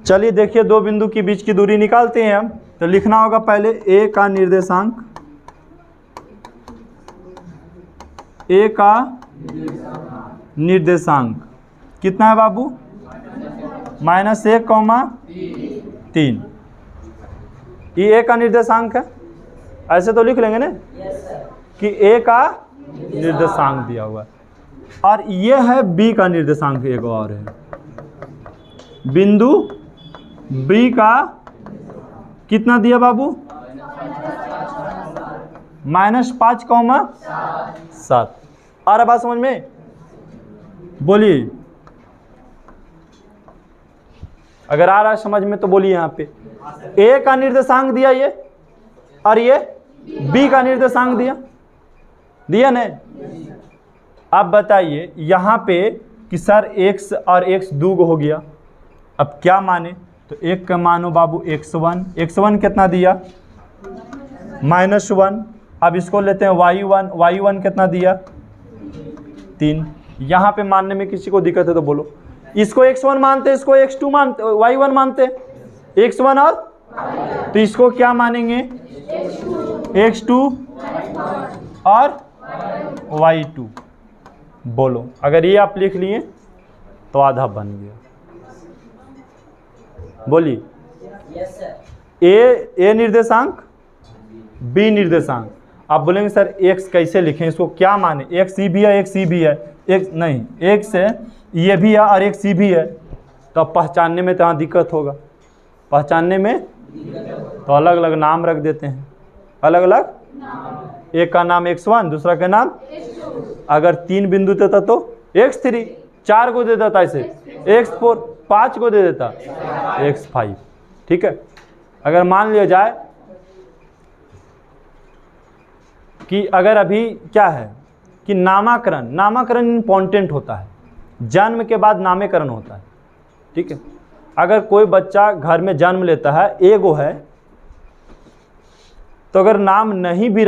चलिए देखिए, 2 बिंदु की बीच की दूरी निकालते हैं हम। तो लिखना होगा पहले ए का निर्देशांक, ए का निर्देशांक कितना है बाबू? -1,3। ये ए का निर्देशांक है, ऐसे तो लिख लेंगे ना कि ए का निर्देशांक दिया हुआ है। और ये है बी का निर्देशांक, एक और है। बिंदु बी का कितना दिया बाबू? -5,7। आ रहा बात समझ में? बोलिए, अगर आ रहा है समझ में तो बोलिए। यहाँ पे ए का निर्देशांक दिया ये, और ये बी का निर्देशांक दिया नहीं? अब बताइए यहाँ पे कि सर x और x 2 हो गया। अब क्या माने? तो एक का मानो बाबू x1। x1 कितना दिया? -1। अब इसको लेते हैं y1। y1 कितना दिया? 3। यहाँ पे मानने में किसी को दिक्कत है तो बोलो। इसको x1 मानते, इसको x2 मानते, y1 मानते, x1 और, तो इसको क्या मानेंगे? x2 और y2। बोलो, अगर ये आप लिख लिए तो आधा बन गया। बोलिए, ए निर्देशांक, बी निर्देशांक। आप बोलेंगे सर x कैसे लिखें, इसको क्या माने? x ई भी है, x ई भी है, x नहीं, x है ये भी है और x ई भी है, तो अब पहचानने में तो यहाँ दिक्कत होगा। पहचानने में तो अलग अलग नाम रख देते हैं, अलग अलग। एक का नाम x1, दूसरा का नाम, अगर 3 बिंदु देता तो x3, 4 को दे देता इसे x4, 5 को दे देता x5। ठीक है, अगर मान लिया जाए कि अगर अभी क्या है कि नामकरण इम्पॉर्टेंट होता है, जन्म के बाद नामकरण होता है। ठीक है, अगर कोई बच्चा घर में जन्म लेता है, एगो है, तो अगर नाम नहीं भी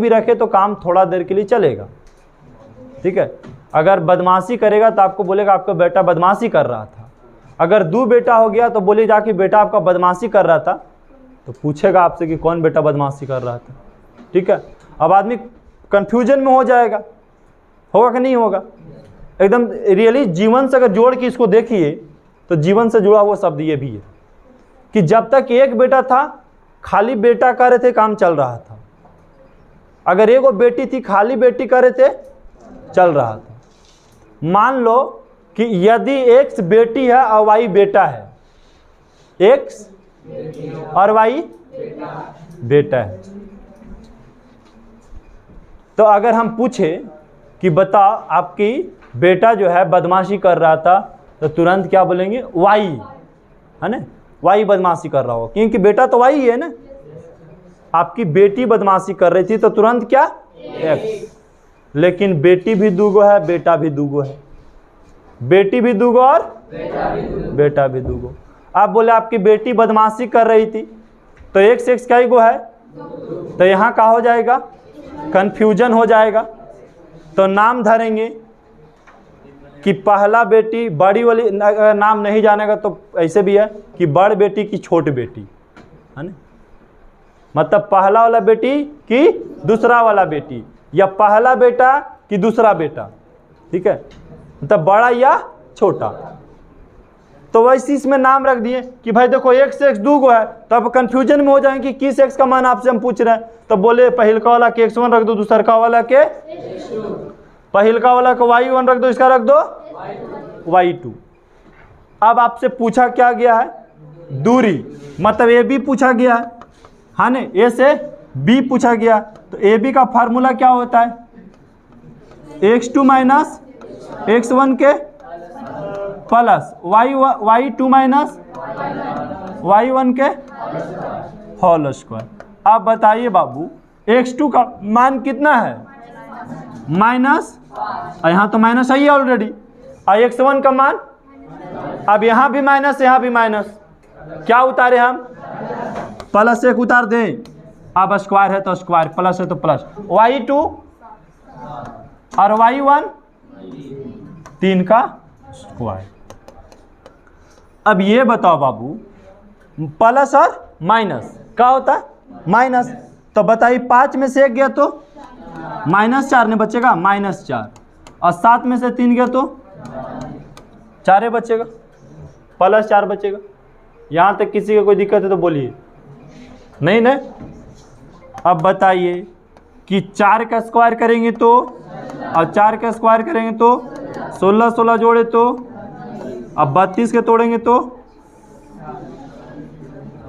रखे तो काम थोड़ा देर के लिए चलेगा। ठीक है, अगर बदमाशी करेगा तो आपको बोलेगा आपका बेटा बदमाशी कर रहा था। अगर 2 बेटा हो गया तो बोले जाके बेटा आपका बदमाशी कर रहा था, तो पूछेगा आपसे कि कौन बेटा बदमाशी कर रहा था। ठीक है, अब आदमी कंफ्यूजन में हो जाएगा, होगा कि नहीं होगा? एकदम रियली जीवन से अगर जोड़ के इसको देखिए तो जीवन से जुड़ा हुआ शब्द ये भी है कि जब तक एक बेटा था खाली बेटा कर रहे थे, काम चल रहा था। अगर एगो बेटी थी खाली बेटी कर रहे थे, चल रहा था। मान लो कि यदि x बेटी है और y बेटा है, x और y बेटा है, तो अगर हम पूछे कि बता आपकी बेटा जो है बदमाशी कर रहा था, तो तुरंत क्या बोलेंगे? y, है ना, y बदमाशी कर रहा हो, क्योंकि बेटा तो y है ना। आपकी बेटी बदमाशी कर रही थी तो तुरंत क्या? x। लेकिन बेटी भी दूगो है, बेटा भी दूगो है, बेटी भी दूगो और बेटा भी दूगो। आप बोले आपकी बेटी बदमाशी कर रही थी, तो x का ही गो है, तो यहाँ का हो जाएगा? कंफ्यूजन हो जाएगा। तो नाम धरेंगे कि पहला बेटी बड़ी वाली, अगर नाम नहीं जानेगा तो ऐसे भी है कि बड़ बेटी की छोट बेटी, है ना, मतलब पहला वाला बेटी की दूसरा वाला बेटी, या पहला बेटा कि दूसरा बेटा। ठीक है, मतलब बड़ा या छोटा। तो वैसे इसमें नाम रख दिए कि भाई देखो एक से x दूगो है, तो अब कंफ्यूजन में हो जाएंगे कि किस x का मान आपसे हम पूछ रहे हैं। तो बोले पहिलका वाला के x1 रख दो, दूसरका वाला के पहिलका वाला को y1 रख दो, इसका रख दो y2। अब आपसे पूछा क्या गया है? दूरी, मतलब ए बी पूछा गया है, हाँ ने, ए से बी पूछा गया। तो ए बी का फार्मूला क्या होता है? x2 माइनस x1 के प्लस y2 माइनस y1 के होल स्क्वायर। अब बताइए बाबू x2 का मान कितना है? माइनस, यहाँ तो माइनस है ऑलरेडी, और x1 का मान, अब यहाँ भी माइनस यहाँ भी माइनस, क्या उतारे हम? प्लस 1 उतार दें। अब स्क्वायर है तो स्क्वायर, प्लस है तो प्लस, y2 और y1 3 का स्क्वायर। अब ये बताओ बाबू, प्लस और माइनस क्या होता है? माइनस। तो बताइए 5 में से 1 गया तो -4 ने बचेगा, -4, और 7 में से 3 गया तो 4 बचेगा, +4 बचेगा। यहाँ तक किसी का कोई दिक्कत है तो बोलिए। नहीं ना? अब बताइए कि 4 का स्क्वायर करेंगे तो, और 4 का स्क्वायर करेंगे तो 16 जोड़े तो, अब 32 के तोड़ेंगे तो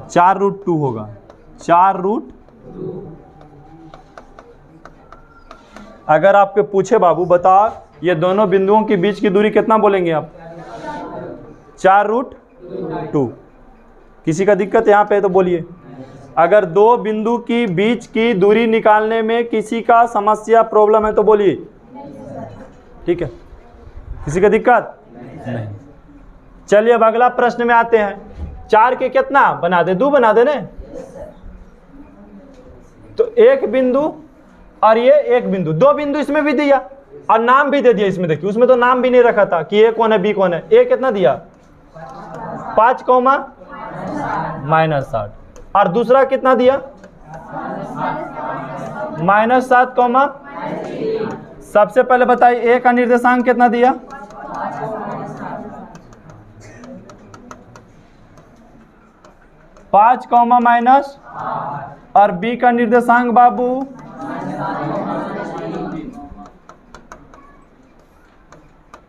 4√2 होगा, 4√2। अगर आपके पूछे बाबू बता ये दोनों बिंदुओं के बीच की दूरी कितना बोलेंगे आप? 4√2। किसी का दिक्कत यहाँ पे तो बोलिए। अगर दो बिंदु की बीच की दूरी निकालने में किसी का समस्या प्रॉब्लम है तो बोलिए। ठीक है, किसी का दिक्कत नहीं। चलिए अब अगला प्रश्न में आते हैं। 4 के कितना बना दे? 2 बना दे ने। तो एक बिंदु और ये एक बिंदु, 2 बिंदु इसमें भी दिया और नाम भी दे दिया इसमें। देखिए उसमें तो नाम भी नहीं रखा था कि ए कौन है बी कौन है। ए कितना दिया? 5, -8, और दूसरा कितना दिया? -7, सबसे पहले बताइए ए का निर्देशांक कितना दिया? 5, माइनस, और बी का निर्देशांक बाबू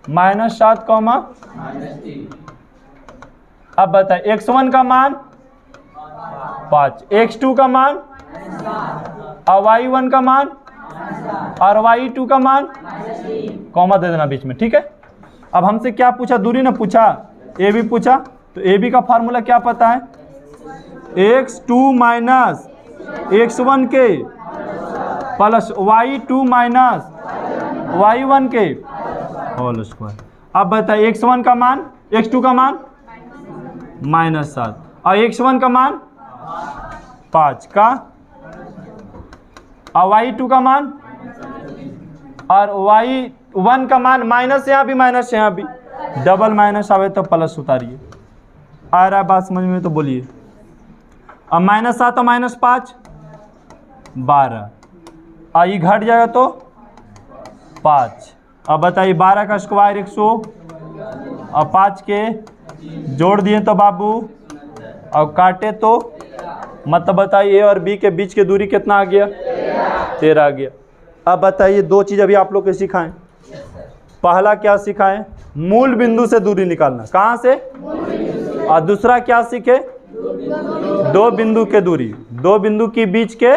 -7, अब बताइए x1 का मान 5, x2 का मान और y1 का मान और y2 का मान कॉमा दे देना बीच में, ठीक है। अब हमसे क्या पूछा, दूरी ना पूछा, ए बी पूछा, तो ए बी का फार्मूला क्या पता है, x2 माइनस x1 के प्लस y2 माइनस y1 के होल स्क्वायर। अब बताइए x1 का मान, x2 का मान -7 और x1 का मान 5 का, और y2 का मान और y1 का मान माइनस, यहाँ भी माइनस, यहाँ भी डबल माइनस आवे तो प्लस उतारिए। आ रहा है बात समझ में तो बोलिए। अब -7 और -5 12, और ये घट जाएगा तो 5। अब बताइए 12 का स्क्वायर 100 और 5 के जोड़ दिए तो बाबू, और काटे तो मतलब बताइए ए और बी के बीच की दूरी कितना आ गया, 13 आ गया। अब बताइए दो चीज़ अभी आप लोग को सिखाएं। पहला क्या सिखाएं, मूल बिंदु से दूरी निकालना, कहाँ से, और दूसरा क्या सीखे, दो बिंदु के दूरी, दो बिंदु के बीच के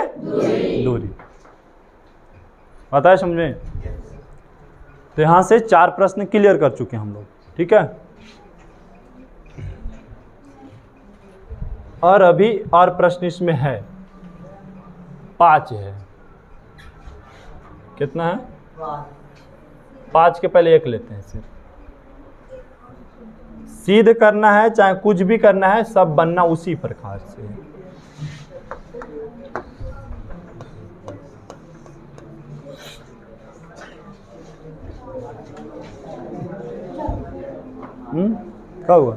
दूरी। बताए समझ में। तो यहाँ से 4 प्रश्न क्लियर कर चुके हैं हम लोग, ठीक है। और अभी और प्रश्न इसमें है, 5 है, कितना है, 5 के पहले 1 लेते हैं। सिर्फ सिद्ध करना है, चाहे कुछ भी करना है, सब बनना उसी प्रकार से। क्या हुआ,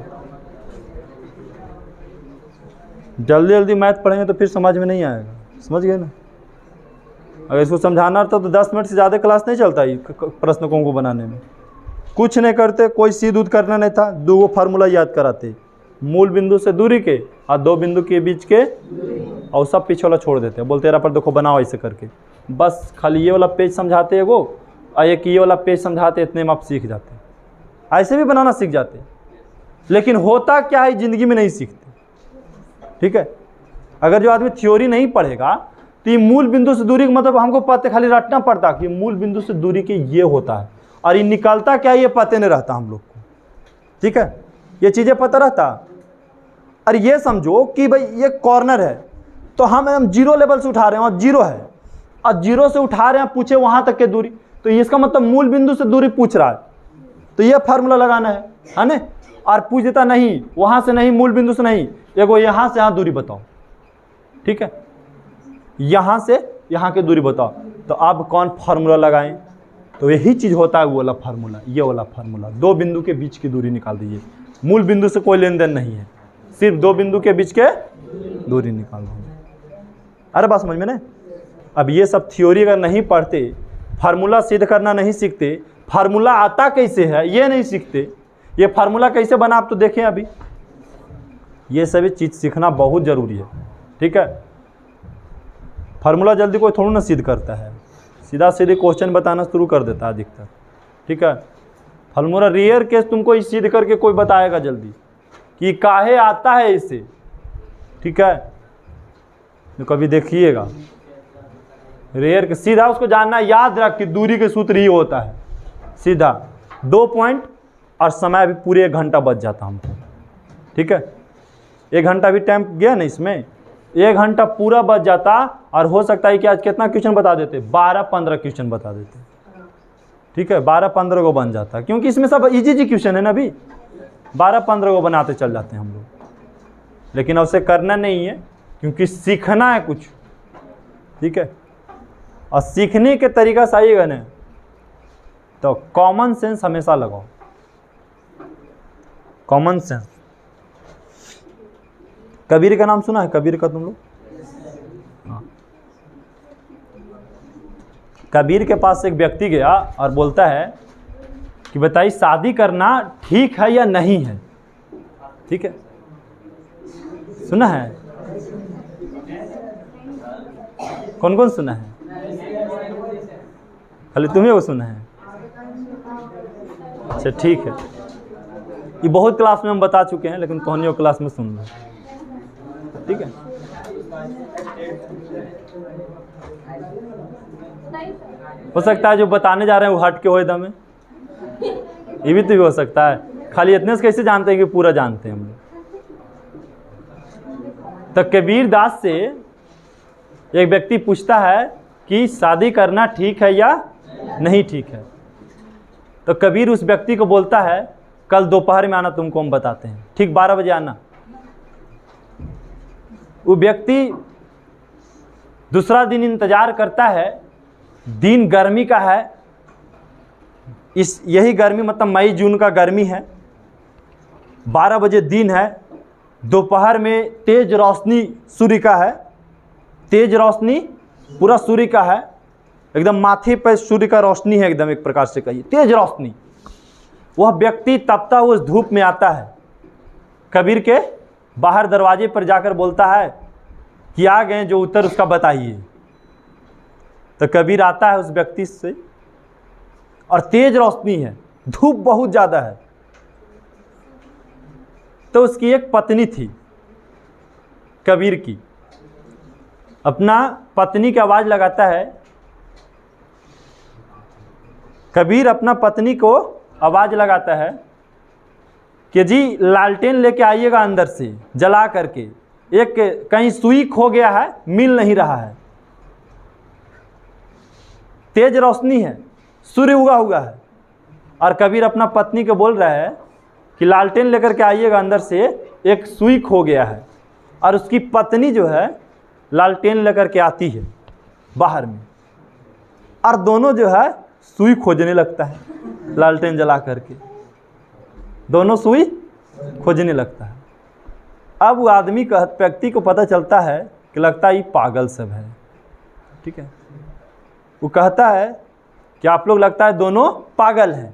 जल्दी जल्दी मैथ पढ़ेंगे तो फिर समझ में नहीं आएगा, समझ गए ना। अगर इसको समझाना था तो 10 मिनट से ज़्यादा क्लास नहीं चलता ही प्रश्नों को बनाने में। कुछ नहीं करते, कोई सीध उद करना नहीं था, 2 फार्मूला याद कराते, मूल बिंदु से दूरी के और 2 बिंदु के बीच के, और सब पीछे वाला छोड़ देते हैं, बोलते हैं पर देखो बनाओ ऐसे करके। बस खाली ये वाला पेज समझाते हैं वो, और एक ये वाला पेज समझाते, इतने में आप सीख जाते हैं। ऐसे भी बनाना सीख जाते हैं, लेकिन होता क्या है ज़िंदगी में नहीं सीखते, ठीक है। अगर जो आदमी थ्योरी नहीं पढ़ेगा तो ये मूल बिंदु से दूरी मतलब हमको पता, खाली रटना पड़ता कि मूल बिंदु से दूरी के ये होता है, और ये निकलता क्या ये पता नहीं रहता हम लोग को, ठीक है। ये चीज़ें पता रहता। और ये समझो कि भाई ये कॉर्नर है, तो हम 0 लेवल से उठा रहे हैं और 0 है, और 0 से उठा रहे हैं, पूछे वहाँ तक के दूरी, तो इसका मतलब मूल बिंदु से दूरी पूछ रहा है, तो ये फार्मूला लगाना है ना। और पूछ देता नहीं, वहाँ से नहीं, मूल बिंदु से नहीं, एगो यहाँ से यहाँ दूरी बताओ, ठीक है, यहाँ से यहाँ की दूरी बताओ, तो अब कौन फार्मूला लगाएं, तो यही चीज़ होता है वो वाला फार्मूला, ये वाला फार्मूला। 2 बिंदु के बीच की दूरी निकाल दीजिए, मूल बिंदु से कोई लेन देन नहीं है, सिर्फ 2 बिंदु के बीच के दूरी निकाल दीजिए। अरे बात समझ में ना। अब ये सब थ्योरी अगर नहीं पढ़ते, फार्मूला सिद्ध करना नहीं सीखते, फार्मूला आता कैसे है ये नहीं सीखते, ये फार्मूला कैसे बना आप तो देखें। अभी ये सभी चीज़ सीखना बहुत ज़रूरी है, ठीक है। फार्मूला जल्दी कोई थोड़ा ना सिद्ध करता है, सीधा सीधे क्वेश्चन बताना शुरू कर देता है अधिकतर, ठीक है। फार्मूला रेयर केस तुमको सिद्ध करके कोई बताएगा जल्दी कि काहे आता है इसे, ठीक है। तो कभी देखिएगा रेयर के, सीधा उसको जानना, याद रख कि दूरी के सूत्र ही होता है, सीधा 2 पॉइंट, और समय भी पूरे 1 घंटा बच जाता हमको, ठीक है। 1 घंटा भी टाइम गया ना इसमें, 1 घंटा पूरा बच जाता। और हो सकता है कि आज कितना क्वेश्चन बता देते, 12-15 क्वेश्चन बता देते, ठीक है। 12-15 को बन जाता, क्योंकि इसमें सब इजी क्वेश्चन है ना, अभी 12-15 को बनाते चल जाते हैं हम लोग। लेकिन अब से करना नहीं है, क्योंकि सीखना है कुछ, ठीक है। और सीखने के तरीका सही है ना, तो कॉमन सेंस हमेशा लगाओ, कॉमन सेंस। कबीर का नाम सुना है, कबीर का तुम लोग? हाँ। कबीर के पास एक व्यक्ति गया और बोलता है कि बताइए शादी करना ठीक है या नहीं है, ठीक है। सुना है? कौन कौन सुना है? खाली तुम्हें वो सुना है? अच्छा ठीक है, ये बहुत क्लास में हम बता चुके हैं, लेकिन कहानियों क्लास में सुन लो, ठीक है। हो सकता है जो बताने जा रहे हैं वो हट के हो एकदम में, ये भी तो हो सकता है। खाली इतने से कैसे जानते हैं कि पूरा जानते हैं हम लोग। तो कबीर दास से एक व्यक्ति पूछता है कि शादी करना ठीक है या नहीं ठीक है। तो कबीर उस व्यक्ति को बोलता है कल दोपहर में आना, तुमको हम बताते हैं, ठीक 12 बजे आना। वो व्यक्ति दूसरा दिन इंतजार करता है, दिन गर्मी का है, यही गर्मी मतलब मई जून का गर्मी है, 12 बजे दिन है, दोपहर में तेज रोशनी सूर्य का है, तेज रोशनी पूरा सूर्य का है, एकदम माथे पर सूर्य का रोशनी है, एकदम एक प्रकार से कहिए तेज रोशनी। वह व्यक्ति तपता हुआ उस धूप में आता है, कबीर के बाहर दरवाजे पर जाकर बोलता है कि आ गए, जो उत्तर उसका बताइए। तो कबीर आता है उस व्यक्ति से, और तेज रोशनी है, धूप बहुत ज़्यादा है। तो उसकी एक पत्नी थी कबीर की। अपना पत्नी की आवाज़ लगाता है, कबीर अपना पत्नी को आवाज़ लगाता है कि जी लालटेन लेके आइएगा अंदर से जला करके, एक कहीं सुई खो गया है, मिल नहीं रहा है, तेज रोशनी है, सूर्य उगा हुआ है। और कबीर अपना पत्नी को बोल रहा है कि लालटेन लेकर के आइएगा अंदर से, एक सुई खो गया है। और उसकी पत्नी जो है लालटेन लेकर के आती है बाहर में, और दोनों जो है सुई खोजने लगता है, लालटेन जला करके दोनों सुई खोजने लगता है। अब वो आदमी का व्यक्ति को पता चलता है कि लगता है ये पागल सब है, ठीक है। वो कहता है कि आप लोग लगता है दोनों पागल हैं,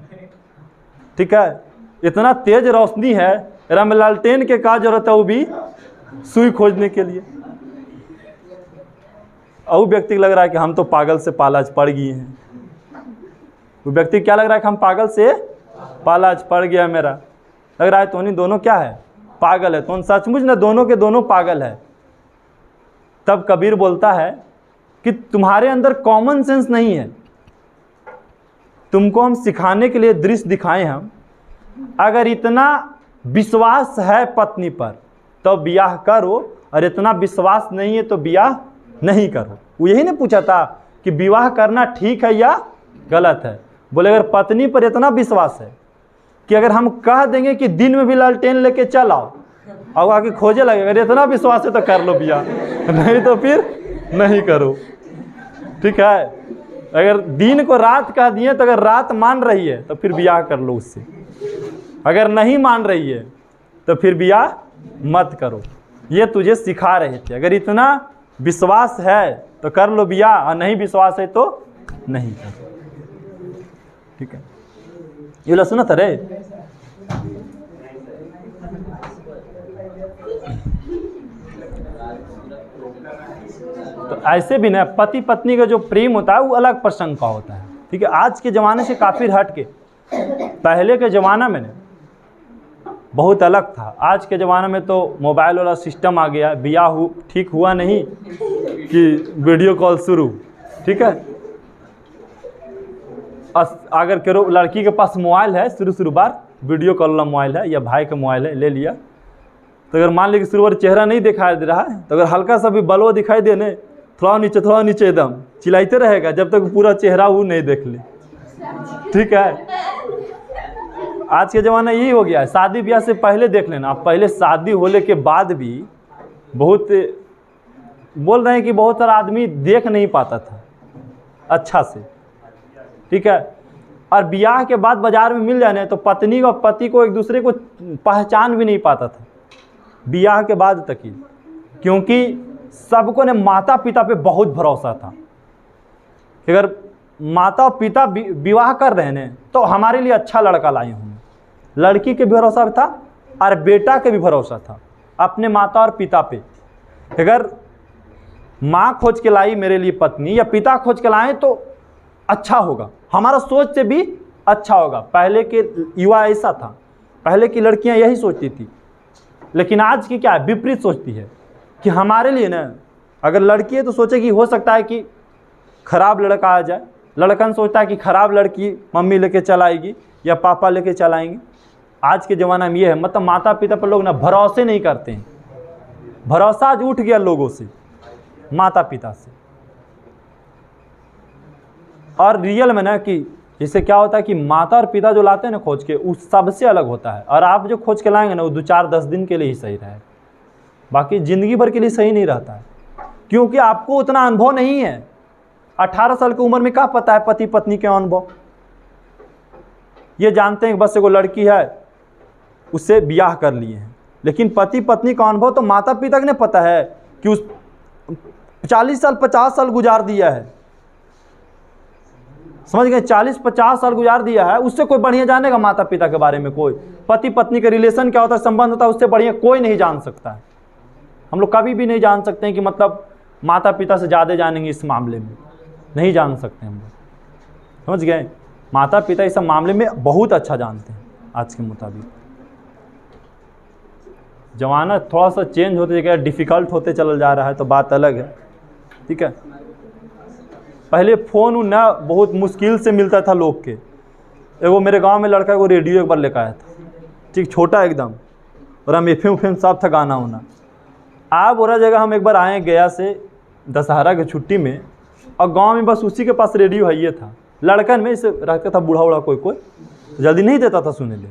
ठीक है, इतना तेज रोशनी है, राम लालटेन के का जरूरत है वो भी सुई खोजने के लिए। और वो व्यक्ति को लग रहा है कि हम तो पागल से पालाज पड़ गए हैं। वो व्यक्ति क्या लग रहा है कि हम पागल से पालाज पड़ गया, मेरा लग रहा है तो नहीं, दोनों क्या है, पागल है। तो सचमुच ना दोनों के दोनों पागल है। तब कबीर बोलता है कि तुम्हारे अंदर कॉमन सेंस नहीं है, तुमको हम सिखाने के लिए दृश्य दिखाए हम। अगर इतना विश्वास है पत्नी पर तो ब्याह करो, और इतना विश्वास नहीं है तो ब्याह नहीं करो। वो यही नहीं पूछा था कि विवाह करना ठीक है या गलत है। बोले अगर पत्नी पर इतना विश्वास है कि अगर हम कह देंगे कि दिन में भी लालटेन लेके चल आओ, और आके खोजे लगे, अगर इतना विश्वास है तो कर लो ब्याह, नहीं तो फिर नहीं करो, ठीक है। अगर दिन को रात कह दिए तो अगर रात मान रही है तो फिर ब्याह कर लो उससे, अगर नहीं मान रही है तो फिर ब्याह मत करो। ये तुझे सिखा रहे थे, अगर इतना विश्वास है तो कर लो ब्याह, और नहीं विश्वास है तो नहीं करो, ठीक है। ये सुना था रे। तो ऐसे भी ना पति पत्नी का जो प्रेम होता है वो अलग प्रसंग का होता है, ठीक है। आज के ज़माने से काफ़ी हट के, पहले के ज़माना में बहुत अलग था। आज के ज़माने में तो मोबाइल वाला सिस्टम आ गया, ब्याह ठीक हुआ नहीं कि वीडियो कॉल शुरू, ठीक है। अगर करो लड़की के पास मोबाइल है, शुरू बार वीडियो कॉल वाला मोबाइल है या भाई का मोबाइल है, ले लिया, तो अगर मान लीजिए कि शुरू बार चेहरा नहीं दिखाई दे रहा है, तो अगर हल्का सा भी बलवा दिखाई देने, थोड़ा नीचे एकदम चिल्लाते रहेगा जब तक पूरा चेहरा वो नहीं देख ले, ठीक है। आज के ज़माना यही हो गया है, शादी ब्याह से पहले देख लेना। आप पहले शादी होने के बाद भी बहुत बोल रहे हैं कि बहुत सारा आदमी देख नहीं पाता था अच्छा से, ठीक है। और ब्याह के बाद बाजार में मिल जाने तो पत्नी और पति को एक दूसरे को पहचान भी नहीं पाता था ब्याह के बाद तक ही, क्योंकि सबको ने माता पिता पे बहुत भरोसा था। अगर माता पिता विवाह कर रहे हैं तो हमारे लिए अच्छा लड़का लाए होंगे, लड़की के भी भरोसा था और बेटा के भी भरोसा था अपने माता और पिता पे। अगर माँ खोज के लाई मेरे लिए पत्नी या पिता खोज के लाए तो अच्छा होगा, हमारा सोच से भी अच्छा होगा। पहले के युवा ऐसा था, पहले की लड़कियां यही सोचती थी। लेकिन आज की क्या है, विपरीत सोचती है कि हमारे लिए ना अगर लड़की है तो सोचे कि हो सकता है कि खराब लड़का आ जाए, लड़कन सोचता है कि खराब लड़की मम्मी लेके चलाएगी या पापा लेके चलाएंगे। आज के ज़माना में ये है, मतलब माता पिता पर लोग ना भरोसे नहीं करते हैं, भरोसा आज उठ गया लोगों से, माता पिता से। और रियल में ना कि इससे क्या होता है कि माता और पिता जो लाते हैं ना खोज के, उस सबसे अलग होता है। और आप जो खोज के लाएंगे ना वो 2-4-10 दिन के लिए ही सही रहेगा, बाकी ज़िंदगी भर के लिए सही नहीं रहता है, क्योंकि आपको उतना अनुभव नहीं है। 18 साल की उम्र में क्या पता है पति पत्नी के अनुभव। ये जानते हैं कि बस एगो लड़की है उससे ब्याह कर लिए हैं, लेकिन पति पत्नी का अनुभव तो माता पिता को नहीं पता है कि उस 40 साल 50 साल गुजार दिया है, समझ गए, 40-50 साल गुजार दिया है, उससे कोई बढ़िया जानेगा माता पिता के बारे में? कोई पति पत्नी के रिलेशन क्या होता है, संबंध होता है, उससे बढ़िया कोई नहीं जान सकता है। हम लोग कभी भी नहीं जान सकते हैं कि मतलब माता पिता से ज़्यादा जानेंगे इस मामले में, नहीं जान सकते हम लोग, समझ गए। माता पिता इस मामले में बहुत अच्छा जानते हैं। आज के मुताबिक ज़माना थोड़ा सा चेंज होते गया, डिफ़िकल्ट होते चल जा रहा है, तो बात अलग है, ठीक है। पहले फ़ोन ना बहुत मुश्किल से मिलता था लोग के। एगो मेरे गांव में लड़का को रेडियो एक बार लेकर आया था, ठीक, छोटा एकदम, और हम एफएम सब था गाना वाना। आप और जगह हम एक बार आए गया से दशहरा की छुट्टी में, और गांव में बस उसी के पास रेडियो है, ये था लड़कन में इसे रखता था, बूढ़ा बूढ़ा कोई जल्दी नहीं देता था सुने ले।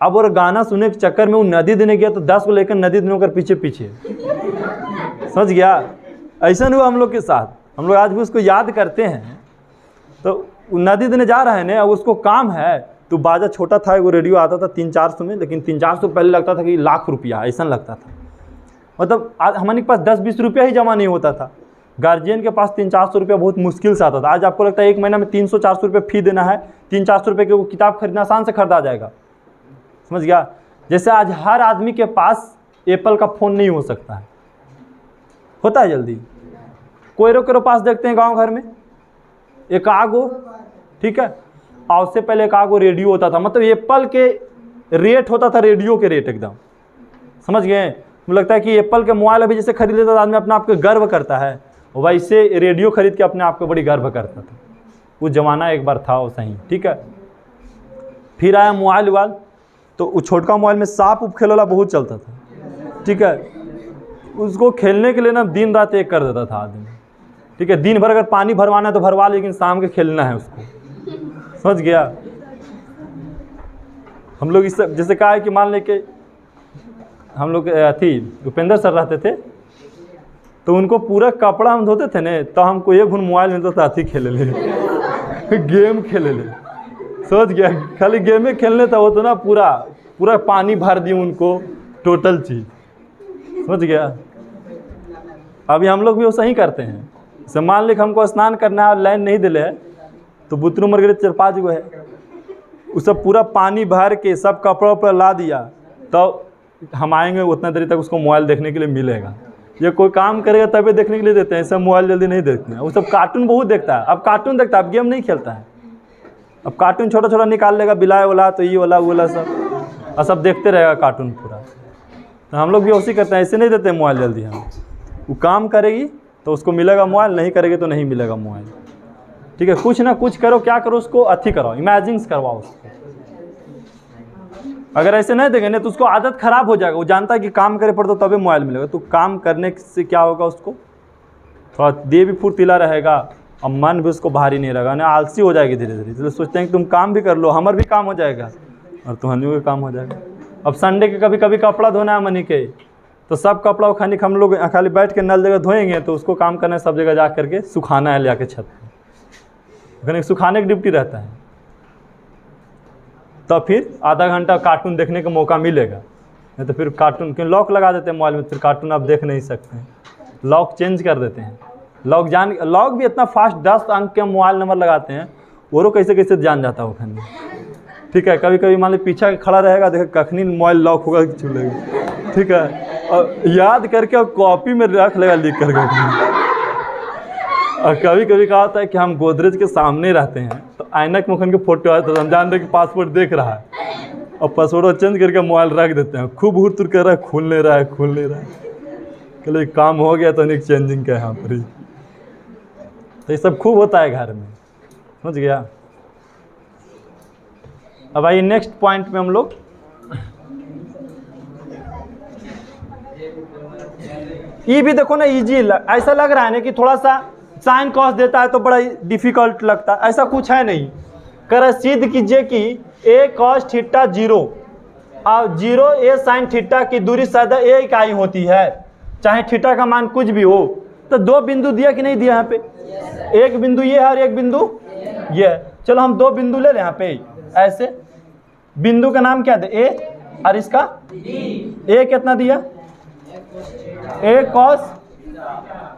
अब और गाना सुने के चक्कर में वो नदी देने गया तो 10 को लेकर नदी देने कर पीछे पीछे, समझ गया। ऐसा हुआ हम लोग के साथ, हम लोग आज भी उसको याद करते हैं। तो नदी देने जा रहे हैं ना, अब उसको काम है, तो बाजा छोटा था, वो रेडियो आता था 300-400 में, लेकिन 300-400 पहले लगता था कि लाख रुपया, ऐसा लगता था। मतलब हमारे पास 10-20 रुपया ही जमा नहीं होता था, गार्जियन के पास 300-400 रुपया बहुत मुश्किल से आता था। आज आपको लगता है एक महीना में 300-400 रुपये फी देना है, 300-400 रुपये की वो किताब खरीदना आसान से खरीदा जाएगा, समझ गया। जैसे आज हर आदमी के पास एप्पल का फ़ोन नहीं हो सकता है, होता है जल्दी। कोयरो पास देखते हैं गांव घर में एक आगो, ठीक है, और उससे पहले एक आगो रेडियो होता था, मतलब एप्पल के रेट होता था रेडियो के रेट एकदम, समझ गए। मुझे लगता है कि एप्पल के मोबाइल अभी जैसे खरीद लेता था आदमी अपने आप को गर्व करता है, वैसे रेडियो खरीद के अपने आप को बड़ी गर्व करता था। वो ज़माना एक बार था वो सही, ठीक है। फिर आया मोबाइल वाल, तो वो छोटका मोबाइल में सांप उप खेल वाला बहुत चलता था, ठीक है। उसको खेलने के लिए ना दिन रात एक कर देता था आदमी, ठीक है। दिन भर अगर पानी भरवाना है तो भरवा, लेकिन शाम के खेलना है उसको, समझ गया। हम लोग इस जैसे कहा है कि मान ले के हम लोग थी उपेंद्र सर रहते थे, तो उनको पूरा कपड़ा हम धोते थे ना, तो हमको एक घुन मोबाइल मिलता था, अथी खेले ले गेम खेले ले, समझ गया। खाली गेम खेलने था, वो तो ना पूरा पानी भर दी उनको, टोटल चीज़, समझ गया। अभी हम लोग भी वैसा ही करते हैं। जैसे मान ले हमको स्नान करना है और लाइन नहीं दिले है, तो बुतरू मर गए 4-5 गो है, उस सब पूरा पानी भर के सब कपड़ा उपड़ा ला दिया, तो हम आएंगे उतना देरी तक उसको मोबाइल देखने के लिए मिलेगा। ये कोई काम करेगा तभी देखने के लिए देते हैं, सब मोबाइल जल्दी नहीं देखते हैं। वो सब कार्टून बहुत देखता है, अब कार्टून देखता है, अब गेम नहीं खेलता है। अब कार्टून छोटा छोटा निकाल लेगा, बिलाए वाला तो ये वाला वो वाला सब, और सब देखते रहेगा कार्टून पूरा। तो हम लोग भी वैसे करते हैं, ऐसे नहीं देते मोबाइल जल्दी। हम वो काम करेगी तो उसको मिलेगा मोबाइल, नहीं करेगी तो नहीं मिलेगा मोबाइल, ठीक है। कुछ ना कुछ करो, क्या करो, उसको अथी करो, इमेजिन्स करवाओ उसको। अगर ऐसे नहीं देंगे ना तो उसको आदत खराब हो जाएगा। वो जानता है कि काम करे पड़ता तभी मोबाइल मिलेगा, तो काम करने से क्या होगा, उसको थोड़ा देह भी फुर्तीला रहेगा और मन भी उसको भारी नहीं रहेगा, ना आलसी हो जाएगी धीरे धीरे। इसलिए सोचते हैं कि तुम काम भी कर लो, हमार भी काम हो जाएगा और तुम्हारे भी काम हो जाएगा। अब संडे के कभी कभी कपड़ा धोना है मनी के, तो सब कपड़ा खानी हम लोग खाली बैठ के नल जगह धोएंगे, तो उसको काम करना है सब जगह जा करके सुखाना है, ले आके छत पर सुखाने की ड्यूटी रहता है। तो फिर आधा घंटा कार्टून देखने का मौका मिलेगा, नहीं तो फिर कार्टून क्यों लॉक लगा देते हैं मोबाइल में, फिर कार्टून आप देख नहीं सकते हैं, लॉक चेंज कर देते हैं। लॉक भी इतना फास्ट 10 अंक के मोबाइल नंबर लगाते हैं, वो कैसे कैसे जान जाता है वो खाने, ठीक है। कभी कभी मान ली पीछा खड़ा रहेगा, देखो कखनी मोबाइल लॉक होगा चलेगा, ठीक है। और याद करके कॉपी में रख लेगा लिख करके। और कभी कभी कहा होता है कि हम गोदरेज के सामने रहते हैं, तो ऐनक मुखन के फोटो आए तो हम जान रहे कि पासपोर्ट देख रहा है, और पासवर्ड चेंज करके मोबाइल रख देते हैं। खूब हुर तुर कर रहा है, खुल नहीं रहा है। चलो एक काम हो गया तो निक चेंजिंग का यहाँ पर ही। तो ये सब खूब होता है घर में, समझ गया। अब आइए नेक्स्ट पॉइंट में हम लोग ये भी देखो ना, इजी ऐसा लग रहा है ना कि थोड़ा सा साइन कॉस देता है तो बड़ा डिफिकल्ट लगता है, ऐसा कुछ है नहीं। कर सिद्ध कीजिए कि ए कॉस थीटा 0 और 0 ए साइन थीटा की दूरी सदा ए इकाई होती है, चाहे थीटा का मान कुछ भी हो। तो दो बिंदु दिया कि नहीं दिया यहाँ पे? एक बिंदु ये है और एक बिंदु ये है। चलो हम दो बिंदु ले लें यहाँ पे ऐसे। बिंदु का नाम क्या दे? ए, और इसका ए कितना दिया? ए कॉस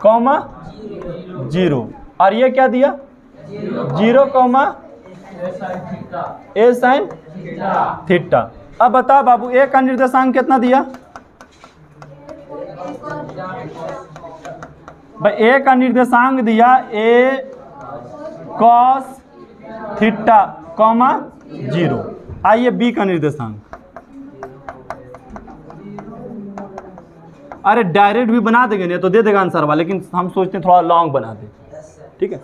कॉमा 0, और ये क्या दिया? 0 कॉमा ए साइन थीटा। अब बता बाबू ए का निर्देशांक कितना दिया भाई? ए का निर्देशांक दिया ए कॉस थीटा कॉमा 0। आइए बी का निर्देशांक, अरे डायरेक्ट भी बना देंगे नहीं तो दे देगा आंसर वाला, लेकिन हम सोचते हैं थोड़ा लॉन्ग बना दे, ठीक है।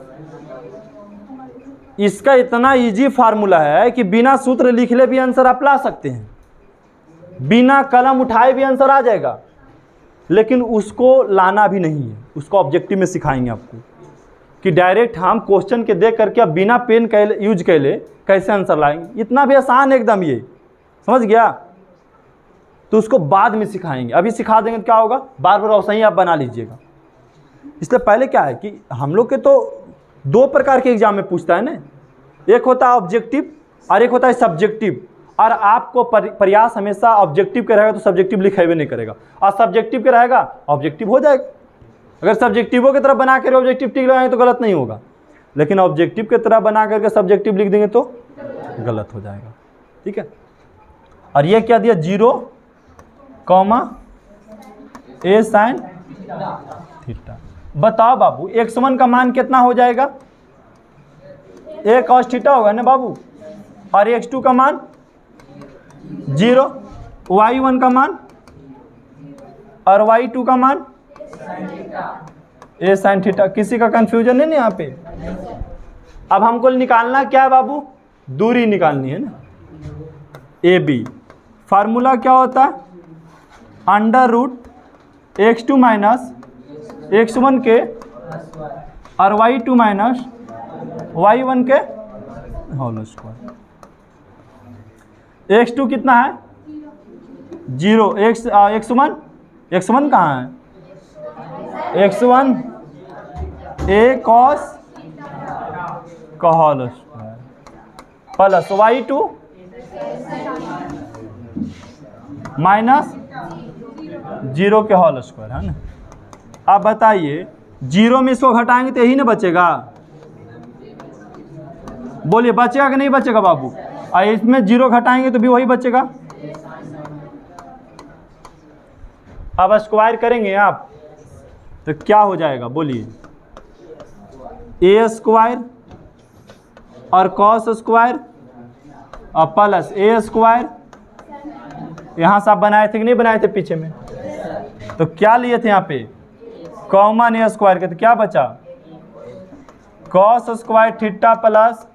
इसका इतना इजी फार्मूला है कि बिना सूत्र लिखले भी आंसर आप ला सकते हैं, बिना कलम उठाए भी आंसर आ जाएगा, लेकिन उसको लाना भी नहीं है। उसको ऑब्जेक्टिव में सिखाएंगे आपको कि डायरेक्ट हम क्वेश्चन के देख करके अब बिना पेन यूज कैले कैसे आंसर लाएंगे। इतना भी आसान है एकदम, ये समझ गया। तो उसको बाद में सिखाएंगे, अभी सिखा देंगे तो क्या होगा, बार बार वैसा ही आप बना लीजिएगा। इसलिए पहले क्या है कि हम लोग के तो दो प्रकार के एग्जाम में पूछता है ना, एक होता है ऑब्जेक्टिव और एक होता है सब्जेक्टिव। और आपको प्रयास हमेशा ऑब्जेक्टिव का रहेगा तो सब्जेक्टिव लिखेबे नहीं करेगा, और सब्जेक्टिव का रहेगा ऑब्जेक्टिव हो जाएगा। अगर सब्जेक्टिवों की तरह बना कर ऑब्जेक्टिव टिक लगाएंगे तो गलत नहीं होगा, लेकिन ऑब्जेक्टिव की तरह बना करके सब्जेक्टिव लिख देंगे तो गलत हो जाएगा, ठीक है। और ये क्या दिया? 0 कॉमा ए साइन थीटा। बताओ बाबू x1 का मान कितना हो जाएगा? ए कॉस थीटा होगा ना बाबू, और x2 का मान 0, y1 का मान और y2 का मान ए साइन थीटा। किसी का कंफ्यूजन है ना यहाँ पे? अब हमको निकालना क्या है बाबू? दूरी निकालनी है ना, ए बी। फार्मूला क्या होता है? Under root x2 minus x1 के और y2 माइनस y1 के होल स्क्वायर। x2 कितना है? 0। x1 कहाँ है? x1 ए कॉस का whole square plus y2 minus 0 के होल स्क्वायर, है ना। अब बताइए 0 में इसको घटाएंगे तो यही ना बचेगा? बोलिए बचेगा कि नहीं बचेगा बाबू? और इसमें 0 घटाएंगे तो भी वही बचेगा। अब स्क्वायर करेंगे आप तो क्या हो जाएगा बोलिए? ए स्क्वायर और कॉस स्क्वायर और प्लस ए स्क्वायर। यहाँ से आप बनाए थे कि नहीं बनाए थे पीछे में? तो क्या लिए थे यहाँ पे? कॉमन ए स्क्वायर के, तो क्या बचा? Cos square theta plus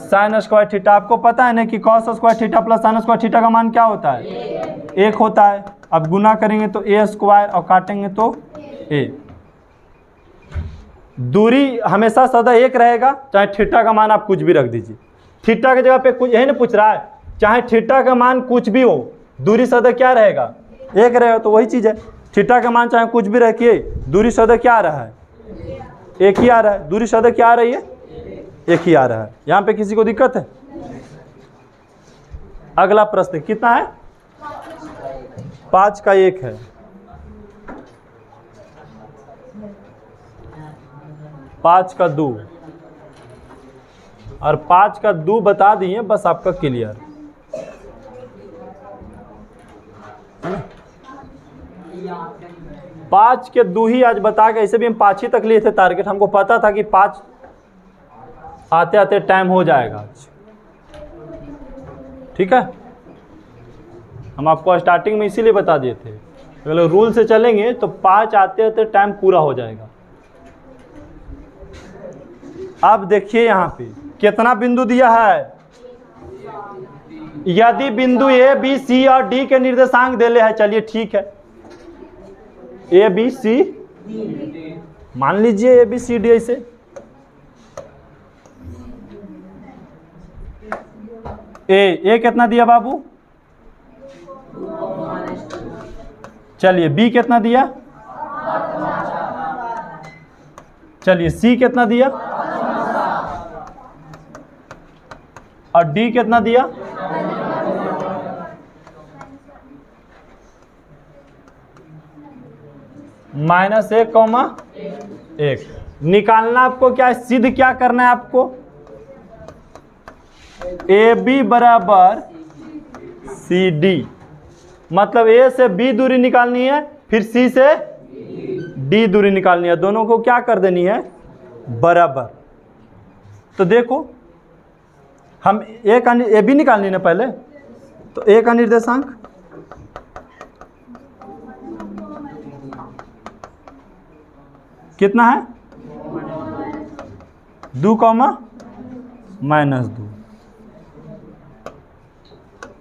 sign square theta. आपको पता है ना कि cos square theta plus sign square theta का मान क्या होता है? 1 होता है। अब गुना करेंगे तो ए स्क्वायर और काटेंगे तो ए। दूरी हमेशा सदा 1 रहेगा, चाहे थीटा का मान आप कुछ भी रख दीजिए। थीटा की जगह पे कुछ यही ना पूछ रहा है, चाहे थीटा का मान कुछ भी हो, दूरी सदा क्या रहेगा? 1 रहेगा। तो वही चीज़ है, थीटा का मान चाहे कुछ भी रखिए, दूरी सदा क्या आ रहा है? 1 ही आ रहा है। दूरी सदा क्या आ रही है? 1 ही आ रहा है। यहाँ पे किसी को दिक्कत है? अगला प्रश्न कितना है? 5 का 1 है। 5 का 2 और 5 का 2 बता दिए, बस आपका क्लियर। 5 के 2 ही आज बता के, ऐसे भी हम 5 ही तक लिए थे टारगेट। हमको पता था कि 5 आते आते टाइम हो जाएगा आज, ठीक है। हम आपको स्टार्टिंग में इसीलिए बता दिए थे अगर रूल से चलेंगे तो 5 आते आते टाइम पूरा हो जाएगा। अब देखिए यहाँ पे कितना बिंदु दिया है। यदि बिंदु ए बी सी और डी के निर्देशांक देले है, चलिए ठीक है, ए बी सी, मान लीजिए ए बी सी डी ऐसे। ए कितना दिया बाबू? चलिए बी कितना दिया? चलिए सी कितना दिया? और डी कितना दिया? -1,1 निकालना आपको क्या है? सिद्ध क्या करना है आपको? ए बी बराबर सी डी, मतलब ए से बी दूरी निकालनी है, फिर सी से डी दूरी निकालनी है, दोनों को क्या कर देनी है? बराबर। तो देखो हम ए का ए बी निकालनी है ना पहले, तो ए का निर्देशांक कितना है? 2, -2।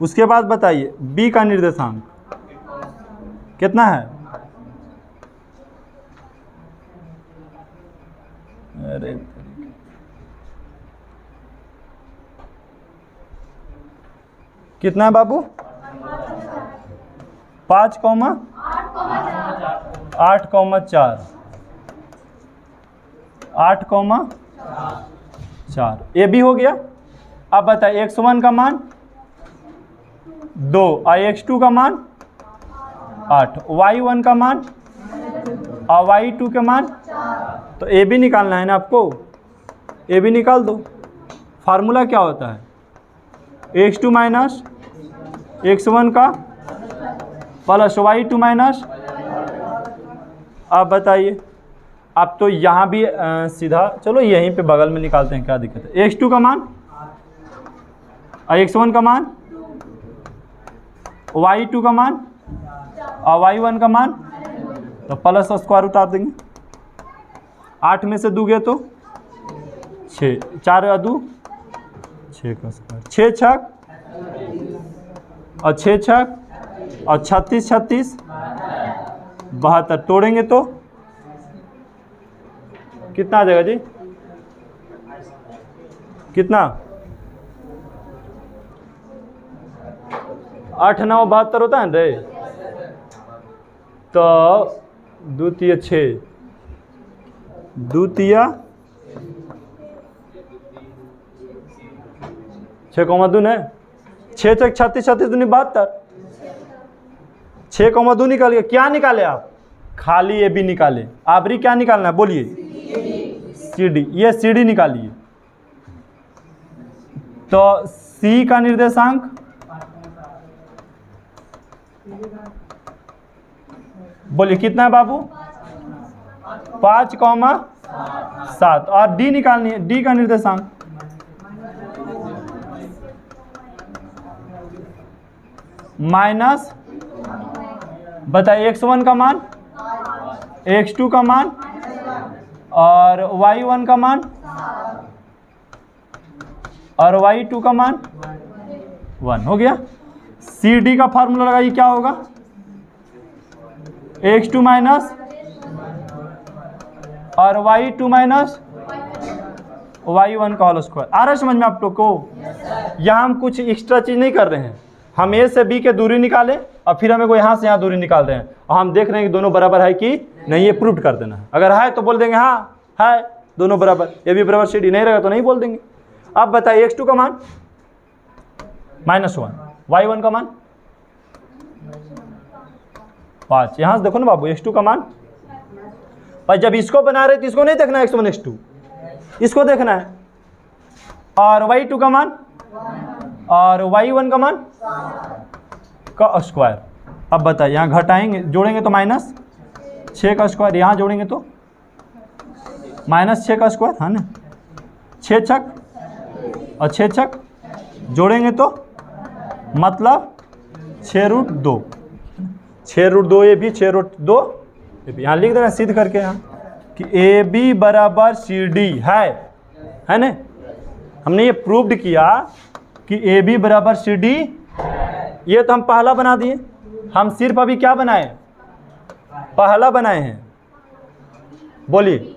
उसके बाद बताइए बी का निर्देशांक कितना है? अरे कितना है बाबू? 5,8,4। 8,4 ए बी हो गया। अब बताइए x1 का मान 2 और x2 का मान 8, y1 का मान और y2 के मान, तो ए बी निकालना है ना आपको, ए बी निकाल दो। फार्मूला क्या होता है? x2 माइनस x1 का प्लस y2 माइनस। आप बताइए, अब तो यहाँ भी सीधा चलो यहीं पे बगल में निकालते हैं, क्या दिक्कत है? x2 का मान और x1 का मान, y2 का मान और y1 का मान, तो प्लस का स्क्वायर उतार देंगे। 8 में से दोगे तो 6, 4 2 6 का स्क्वायर, 6 छक और 6 छक और 36 36 72, तोड़ेंगे तो कितना आ जाएगा जी? कितना? 8 9 72 होता है रे, तो 2 3 6, 2 3 6,2 है, 6 तक 36 36 दूनी 72, 6,2 निकाल गया। क्या निकाले आप? खाली ए बी निकाले। आबरी क्या निकालना है बोलिए? C D. ये सी डी निकालिए। तो सी का निर्देशांक बोलिए कितना है बाबू? 5,7। और डी निकालनी है, डी का निर्देशांक माइनस, बताइए x1 का मान, x2 का मान और y1 का मान और y2 का मान 1 हो गया। सी डी का फार्मूला लगाइए, क्या होगा? x2 माइनस और y2 माइनस y1 का होल स्क्वायर। आ रहा है समझ में आप लोग को? यहाँ हम कुछ एक्स्ट्रा चीज नहीं कर रहे हैं, हम ए से बी के दूरी निकाले और फिर हमें को यहाँ से यहाँ दूरी निकाल रहे हैं और हम देख रहे हैं कि दोनों बराबर है कि नहीं, ये प्रूव कर देना है। अगर है तो बोल देंगे हाँ है दोनों बराबर, ए बी बराबर सी डी, नहीं रहेगा तो नहीं बोल देंगे। अब बताइए x2 का मान -1, y1 का मान 5। यहाँ से देखो ना बाबू x2 का मान, पर जब इसको बना रहे तो इसको नहीं देखना है x1 x2, इसको देखना है। और y2 का मान और y1 का मान का स्क्वायर। अब बताइए यहाँ घटाएंगे, जोड़ेंगे तो -6 का स्क्वायर, यहाँ जोड़ेंगे तो -6 का स्क्वायर, है ना? 6 छक और 6 छक जोड़ेंगे तो मतलब 6√2। 6√2 AB 6√2 AB। यहाँ लिख देना सिद्ध करके यहाँ कि AB बराबर CD है ना। हमने ये प्रूव्ड किया कि AB बराबर CD, ये तो हम पहला बना दिए। हम सिर्फ अभी क्या बनाए, पहला बनाए हैं। बोलिए,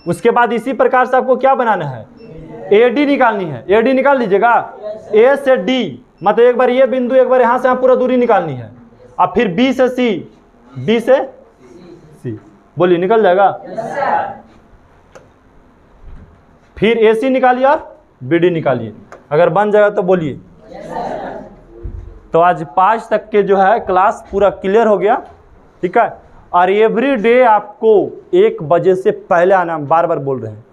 उसके बाद इसी प्रकार से आपको क्या बनाना है, AD निकालनी है। AD निकाल लीजिएगा, A से D, मतलब एक बार ये बिंदु, एक बार यहाँ से यहाँ पूरा दूरी निकालनी है। अब फिर B से C, B से C, बोलिए निकल जाएगा। फिर AC निकालिए और BD निकालिए, अगर बन जाएगा तो बोलिए। तो आज 5 तक के जो है क्लास पूरा क्लियर हो गया, ठीक है। और एवरी डे आपको 1 बजे से पहले आना, बार बार बोल रहे हैं,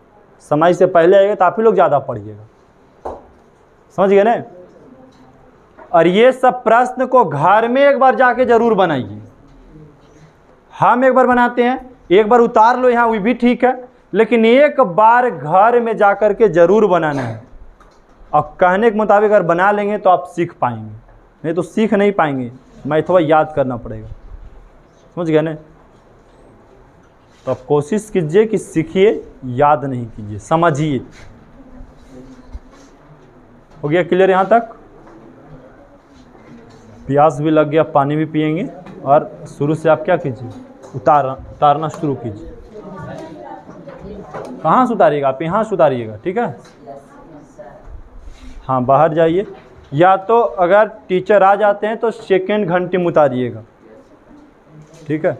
समय से पहले आएगा तो आप ही लोग ज़्यादा पढ़िएगा, समझ गए ना। और ये सब प्रश्न को घर में एक बार जाके जरूर बनाइए। हम एक बार बनाते हैं, एक बार उतार लो यहाँ, वो भी ठीक है, लेकिन एक बार घर में जाकर के जरूर बनाना है। और कहने के मुताबिक अगर बना लेंगे तो आप सीख पाएंगे, नहीं तो सीख नहीं पाएंगे, मैथवा याद करना पड़ेगा, समझ गए ना। तो आप कोशिश कीजिए कि सीखिए, याद नहीं कीजिए, समझिए। हो गया क्लियर यहाँ तक? प्यास भी लग गया, पानी भी पिएंगे। और शुरू से आप क्या कीजिए, उतारना शुरू कीजिए। कहाँ से उतारिएगा आप, यहाँ से उतारिएगा, ठीक है। हाँ, बाहर जाइए, या तो अगर टीचर आ जाते हैं तो सेकेंड घंटे में उतारिएगा, ठीक है।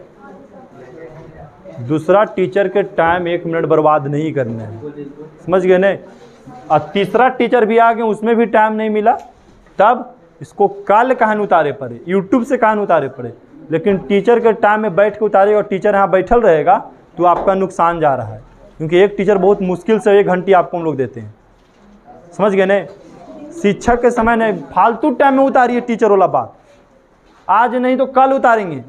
दूसरा, टीचर के टाइम 1 मिनट बर्बाद नहीं करने हैं, समझ गए ना। और तीसरा, टीचर भी आ गए, उसमें भी टाइम नहीं मिला, तब इसको कल कहानी उतारे पड़े, यूट्यूब से कहानी उतारे पड़े। लेकिन टीचर के टाइम में बैठ के उतारेगा और टीचर यहाँ बैठल रहेगा तो आपका नुकसान जा रहा है, क्योंकि एक टीचर बहुत मुश्किल से 1 घंटे आपको हम लोग देते हैं, समझ गए ना। शिक्षक के समय नहीं, फालतू टाइम में उतारिए टीचर वाला बात। आज नहीं तो कल उतारेंगे,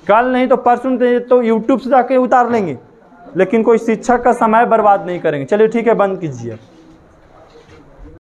कल नहीं तो परसों तो यूट्यूब से जाके उतार लेंगे, लेकिन कोई शिक्षक का समय बर्बाद नहीं करेंगे। चलिए ठीक है, बंद कीजिए।